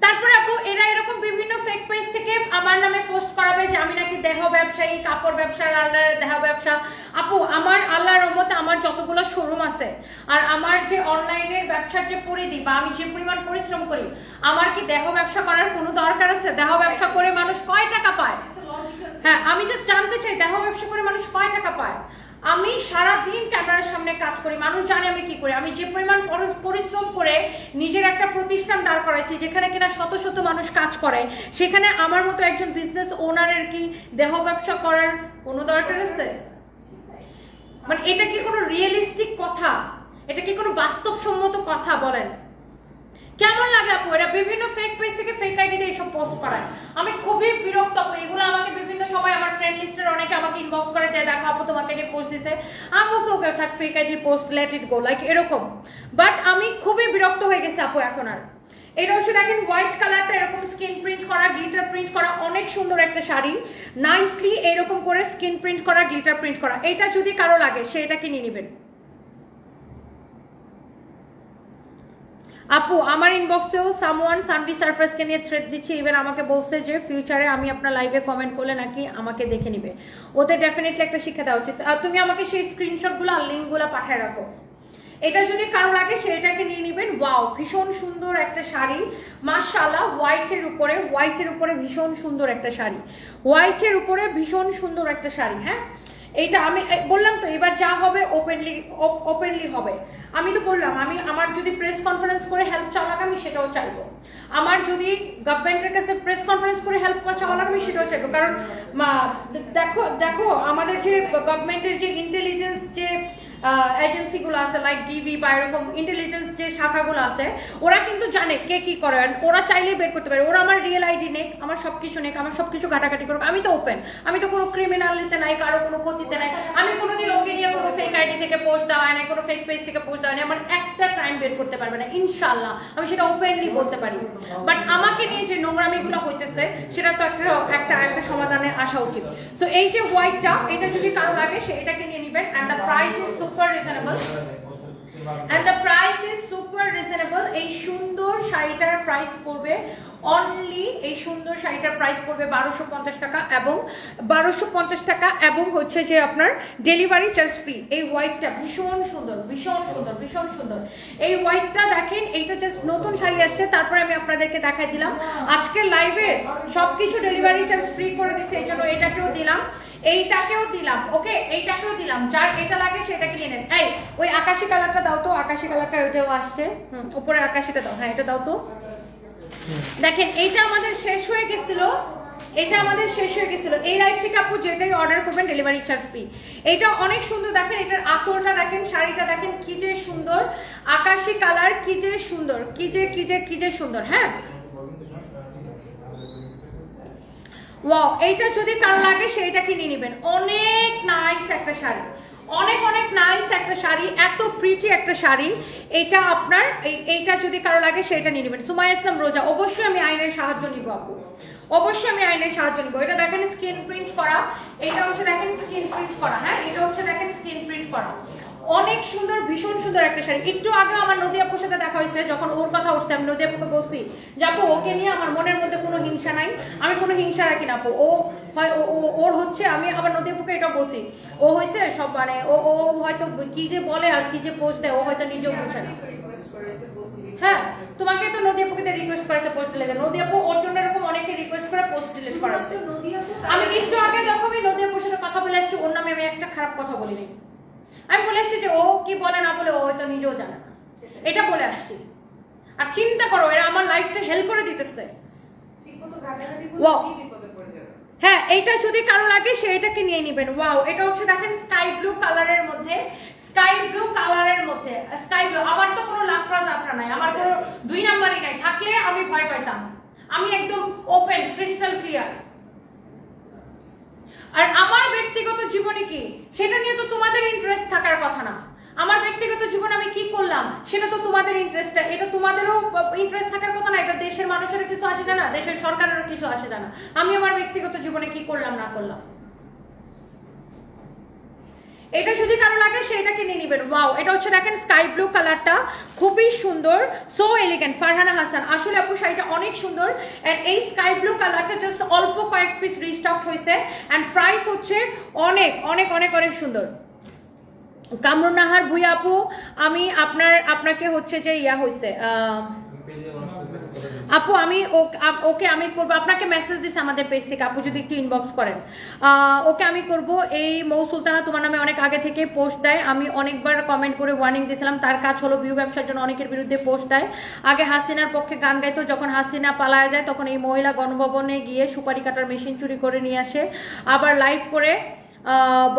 তারপরে আপু এরা এরকম বিভিন্ন ফেক পেজ থেকে আমার নামে পোস্ট করাবে যে আমি নাকি দেহ ব্যবসায়ী, কাপড় ব্যবসা, আল্লাহর দেহ ব্যবসা। আপু আমার আল্লাহর রহমতে আমার যতগুলো শোরুম আছে আর আমার যে অনলাইনের ব্যবসার যে পরিধি বা আমি যে পরিমাণ পরিশ্রম করি, আমার কি দেহ ব্যবসা করার কোনো দরকার আছে? দেহ ব্যবসা করে মানুষ কয় টাকা পায়? হ্যাঁ, আমি জাস্ট জানতে চাই দেহ ব্যবসা করে মানুষ কয় টাকা পায়? আমি সারাদিন ক্যামেরার সামনে কাজ করি, মানুষ জানে আমি কি করি। আমি যে পরিমাণ পরিশ্রম করে নিজের একটা প্রতিষ্ঠান দাঁড় করাইছি যেখানে কিনা শত শত মানুষ কাজ করে, সেখানে আমার মতো একজন বিজনেস ওনারের কি দেহ ব্যবসা করার কোনো দরকার আছে? মানে এটা কি কোনো রিয়েলিস্টিক কথা? এটা কি কোনো বাস্তবসম্মত কথা? বলেন কেমন লাগে আপু? এরা বিভিন্ন ফেক পেজ থেকে ফেক আইডি দিয়ে এসব পোস্ট করায়, আমি খুবই বিরক্ত আপু। এগুলো আমাকে বিভিন্ন সময় আমার ফ্রেন্ড লিস্টের অনেকে আমাকে ইনবক্স করে যায়, দেখো আপু তোমাকে নিয়ে পোস্ট দিছে, আমি বলছি ওকে থাক, ফেক আইডির post, let it go, like এরকম। বাট আমি খুবই বিরক্ত হয়ে গেছি আপু এখন আর। এটা হচ্ছে দেখেন হোয়াইট কালারটা এরকম স্কিন প্রিন্ট করা, গ্লিটার প্রিন্ট করা, অনেক সুন্দর একটা শাড়ি, নাইসলি এরকম করে স্কিন প্রিন্ট করা, গ্লিটার প্রিন্ট করা। এটা যদি কারো লাগে সে এটা কিনে নেবেন। আপু আমার ইনবক্সেও সামওয়ান সানভি সারফেসকে নিয়ে থ্রেড দিচ্ছে, ইভেন আমাকে বলছে যে ফিউচারে আমি আপনার লাইভে কমেন্ট করলে নাকি আমাকে দেখে নিবে। ওদের ডেফিনেটলি একটা শিক্ষা দেওয়া উচিত। আর তুমি আমাকে সেই স্ক্রিনশটগুলো আর লিঙ্কগুলো পাঠিয়ে রাখো। এটা যদি কারো লাগে সেটাকে নিয়ে নেবেন। ওয়াও, ভীষণ সুন্দর একটা শাড়ি মাশাআল্লাহ, হোয়াইটের উপরে ভীষণ সুন্দর একটা শাড়ি, হোয়াইটের উপরে ভীষণ সুন্দর একটা শাড়ি। হ্যাঁ, এইটা আমি বললাম তো এবার যা হবে ওপেনলি হবে। আমি তো বললাম আমি আমার যদি প্রেস কনফারেন্স করে হেল্প চাওয়া লাগে আমি সেটাও চাইবো, আমার যদি গভর্নমেন্টের কাছে প্রেস কনফারেন্স করে হেল্প চাওয়া লাগে আমি সেটাও চাইবো। কারণ দেখো আমাদের যে গভর্নমেন্টের যে ইন্টেলিজেন্স যে এজেন্সিগুলো আছে লাইক ডিবি বা এরকম ইন্টেলিজেন্স যে শাখাগুলো আছে, ওরা কিন্তু জানে কে কি করেন, ওরা চাইলেই বের করতে পারে। ওরা আমার রিয়েল আইডি নেক, আমার সবকিছু নেক, আমার সবকিছু ঘাটাঘাটি করুক, আমি তো ওপেন, আমি তো কোনো ক্রিমিনালিতে নাই, কারো কোনো ক্ষতিতে নাই। আমি কোনোদিন ওকে নিয়ে কোনো ফেক আইডি থেকে পোস্ট দেওয়া হয় না, কোনো ফেক পেজ থেকে পোস্ট দেওয়া হয় না, আমার একটা ক্রাইম বের করতে পারবে না ইনশাল্লাহ, আমি সেটা ওপেনলি বলতে পারি। বাট আমাকে নিয়ে যে নোংরামিগুলো হইতেছে সেটা তো একটা সমাধানে আসা উচিত। সো এই যে হোয়াইটটা, এটা যদি কারো লাগে সে এটাকে নিয়ে নেবেন। And the price is super reasonable. এই সুন্দর শাড়িটার প্রাইস পড়বে অনলি, এই সুন্দর শাড়িটার প্রাইস পড়বে 1250 টাকা এবং 1250 টাকা এবং হচ্ছে যে আপনার ডেলিভারি চার্জ ফ্রি। এই হোয়াইটটা ভীষণ সুন্দর, ভীষণ সুন্দর, ভীষণ সুন্দর। এই হোয়াইটটা দেখেন, এইটা জাস্ট নতুন শাড়ি আসছে, তারপরে আমি আপনাদেরকে দেখাই দিলাম। আজকে লাইভে সবকিছু ডেলিভারি চার্জ ফ্রি করে দিচ্ছে, এই জন্য এটাকেও দিলাম, এইটাকেও দিলাম, ওকে এইটাকেও দিলাম। যার এটা লাগে সেটাকে নিয়ে নেন। এই ওই আকাশি কালারটা দাও তো, আকাশি কালারটা ওইটাও আসছে, উপরে আকাশিটা দাও। হ্যাঁ, এটা দাও তো। দেখেন এইটা আমাদের শেষ হয়ে গেছিল, এই লাইভ থেকে আপু যেটাই অর্ডার করবেন ডেলিভারি চার্জ ফ্রি। এটা অনেক সুন্দর দেখেন, এটার আঁচলটা দেখেন, শাড়িটা দেখেন কি যে সুন্দর, আকাশি কালার কি যে সুন্দর, কি যে সুন্দর। হ্যাঁ, ওয়াও, এইটা যদি কারো লাগে সেইটা কিনে নেবেন। অনেক নাইস একটা শাড়ি, অনেক অনেক নাইস একটা শাড়ি, এত প্রিটি একটা শাড়ি। এটা আপনার এইটা যদি কারো লাগে সেটা নিয়ে নেবেন। সুমাইয়া ইসলাম রোজা, অবশ্যই আমি আইনের সাহায্য নিব আপু, অবশ্যই আমি আইনের সাহায্য নিব। এটা দেখেন স্ক্রিন প্রিন্ট করা, এটা হচ্ছে দেখেন স্ক্রিন প্রিন্ট করা, হ্যাঁ এটা হচ্ছে দেখেন স্ক্রিন প্রিন্ট করা, অনেক সুন্দর, ভীষণ সুন্দর একটা শাড়ি। একটু আগে আমার নদী আপুর সাথে দেখা হয়েছে, যখন ওর কথা উঠছে আমি নদী আপুকে বলছি যে আপু ওকে নিয়ে আমার মনের মধ্যে কোনো হিংসা নাই, আমি কোনো হিংসা রাখি না আপু, ও হয় ওর হচ্ছে, আমি আবার নদী আপুকে এটা বলছি, ও হয়েছে সব মানে ও হয়তো কি যে বলে আর কি যে পোস্ট দেয় ও হয়তো নিজেও বুঝে না। হ্যাঁ তোমাকে তো নদী আপুকে রিকোয়েস্ট করেছে পোস্ট দিলে, নদী আপু ওর জন্য এরকম অনেকে রিকোয়েস্ট করে পোস্ট ডিলিট করেছে। আমি একটু আগে যখনই নদী আপুর সাথে কথা বলে আসছি ওর নামে আমি একটা খারাপ কথা বলিনি, আমি বলে আসছি যে ও কি বলে না বলে ও হয়তো নিজেও জানে না, এটা বলে আসছি। আর চিন্তা করো এরা আমার লাইফটা হেল্প করে দিতেছে। হ্যাঁ এইটা যদি কারো লাগে সেটাকে নিয়ে নেবেন। ওয়াও, এটা হচ্ছে দেখেন স্কাই ব্লু কালারের মধ্যে, স্কাই ব্লু কালারের মধ্যে, স্কাই ব্লু। আমার তো কোনো লাফরা জাফরা নাই, আমার কোনো 2 নাম্বারই নাই, থাকলে আমি ভয় পাইতাম। আমি একদম ওপেন ক্রিস্টাল ক্লিয়ার। আর আমার ব্যক্তিগত জীবনে কি সেটা নিয়ে তো তোমাদের ইন্টারেস্ট থাকার কথা না। আমার ব্যক্তিগত জীবনে আমি কি করলাম সেটা তো তোমাদের ইন্টারেস্ট, এটা তোমাদেরও ইন্টারেস্ট থাকার কথা না। এটা দেশের মানুষেরও কিছু আসে যায় না, দেশের সরকারেরও কিছু আসে যায় না আমি আমার ব্যক্তিগত জীবনে কি করলাম না করলাম। এটা যদি কারো লাগে সেটাকে নিয়ে নেবেন। ওয়াও, এটা হচ্ছে দেখেন স্কাই ব্লু কালারটা, খুবই সুন্দর, সো এলিগেন্ট। ফারহানা হাসান, আসলে আপু শাড়িটা অনেক সুন্দর। এন্ড এই স্কাই ব্লু কালারটা জাস্ট অল্প কয়েক পিস রিস্টক হয়েছে এন্ড প্রাইস হচ্ছে অনেক অনেক অনেক অনেক সুন্দর। কামরুন নাহার ভুইয়া আপু, আমি আপনাকে হচ্ছে যে ইয়া হয়েছে আপু, আমি ওকে আমি করব, আপনাকে মেসেজ দিছে আমাদের পেজ থেকে, আপু যদি একটু ইনবক্স করেন ওকে আমি করব। এই মৌ সুলতানা তোমার নামে অনেক আগে থেকে পোস্ট দেয়, আমি অনেকবার কমেন্ট করে ওয়ার্নিং দিয়েছিলাম, তার কাজ হলো ভিউ ব্যবসার জন্য অনেকের বিরুদ্ধে পোস্ট দেয়। আগে হাসিনার পক্ষে গান গাইতো, যখন হাসিনা পালায় যায় তখন এই মহিলা গণভবনে গিয়ে সুপারি কাটার মেশিন চুরি করে নিয়ে আসে, আবার লাইভ করে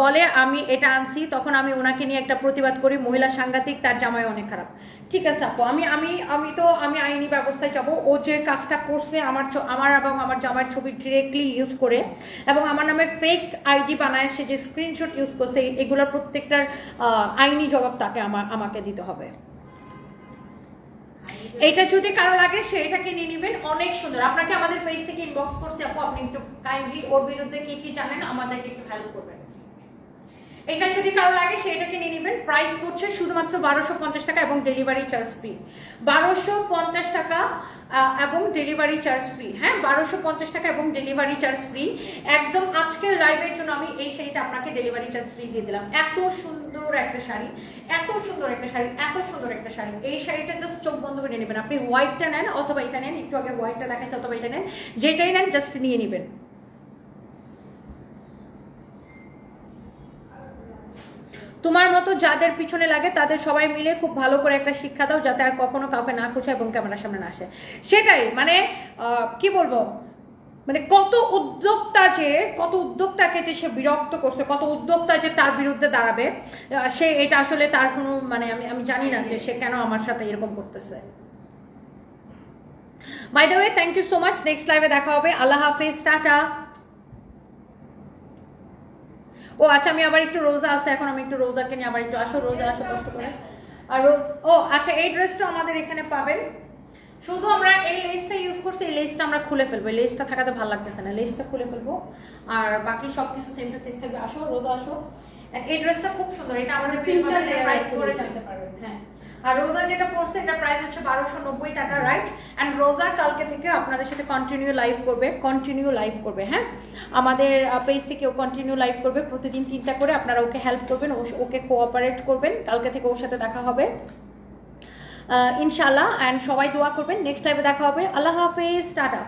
বলে আমি এটা আনছি, তখন আমি ওনাকে নিয়ে একটা প্রতিবাদ করি, মহিলা সাংঘাতিক, তার জামাই অনেক খারাপ। ঠিক আছে আপু, আমি আইনি ব্যবস্থায় যাব। ও যে কাজটা করছে আমার এবং আমার জামাইয়ের ছবি ডিরেক্টলি ইউজ করে এবং আমার নামে ফেক আইডি বানায়, সে যে স্ক্রিনশট ইউজ করছে, এগুলোর প্রত্যেকটার আইনি জবাব তাকে আমাকে দিতে হবে। এটা যদি কারো লাগে সেটাকে নিয়ে নেবেন, অনেক সুন্দর। আপনাকে আমাদের পেজ থেকে ইনবক্স করছি আপু, আপনি একটু কাইন্ডলি ওর বিরুদ্ধে কি কি জানেন আমাদেরকে একটু হেল্প করবেন। এটা যদি কারো লাগে সেটাকে নিয়ে নেবেন। প্রাইস পড়ছে শুধুমাত্র 1250 টাকা এবং ডেলিভারি চার্জ ফ্রি। 1250 টাকা এবং ডেলিভারি চার্জ ফ্রি। হ্যাঁ 1250 টাকা এবং ডেলিভারি চার্জ ফ্রি। একদম আজকের লাইভের জন্য আমি এই শাড়িটা আপনাকে ডেলিভারি চার্জ ফ্রি দিয়ে দিলাম। এত সুন্দর একটা শাড়ি, এত সুন্দর একটা শাড়ি, এত সুন্দর একটা শাড়ি। এই শাড়িটা জাস্ট চোখ বন্ধ করে নেবেন। আপনি হোয়াইটটা নেন অথবা এটা নেন, একটু আগে হোয়াইটটা দেখাচ্ছে, অথবা এটা নেন, যেটাই নেন জাস্ট নিয়ে নেবেন। তোমার মতো যাদের পিছনে লাগে তাদের সবাই মিলে খুব ভালো করে একটা শিক্ষা দাও, যাতে আর কখনো কাউকে না খুঁজে এবং ক্যামেরার সামনে না আসে। সেটাই মানে কি বলবো, মানে কত উদ্যোক্তাকে যে সে বিরক্ত করছে, কত উদ্যোক্তা যে তার বিরুদ্ধে দাঁড়াবে, সে এটা আসলে তার কোনো মানে আমি জানি না যে সে কেন আমার সাথে এরকম করতেছে। By the way, thank you so much. Next লাইভে দেখা হবে। আল্লাহ হাফেজ, টাটা। ও আচ্ছা, আমি আবার একটু রোজা আছে এখন, আমি একটু রোজাকে নিয়ে আবার একটু আসো, রোজা আসো কষ্ট করে। আর ও আচ্ছা, এই ড্রেসটা আমাদের এখানে পাবেন, শুধু আমরা এই লেসটা ইউজ করছি, এই লেসটা আমরা খুলে ফেলবো, এই লেসটা থাকাতে ভালো লাগতেছে না, লেসটা খুলে ফেলবো আর বাকি সবকিছু সেম টু সেম থাকবে। আসো রোজা আসো। এই ড্রেসটা খুব সুন্দর, এটা আমাদের প্রাইস করে জানতে পারবেন। হ্যাঁ, আর রোজা যেটা পড়ছে এটা প্রাইস হচ্ছে 1290 টাকা, রাইট? এন্ড রোজা কালকে থেকে আপনাদের সাথে কন্টিনিউ লাইভ করবে। হ্যাঁ, আমাদের পেজ থেকে ও কন্টিনিউ লাইভ করবে, প্রতিদিন 3টা করে। আপনারা ওকে হেল্প করবেন, ওকে কোঅপারেট করবেন। কালকে থেকে ওর সাথে দেখা হবে ইনশাআল্লাহ। এন্ড সবাই দোয়া করবেন। নেক্সট টাইমে দেখা হবে। আল্লাহ হাফেজ, টাটা।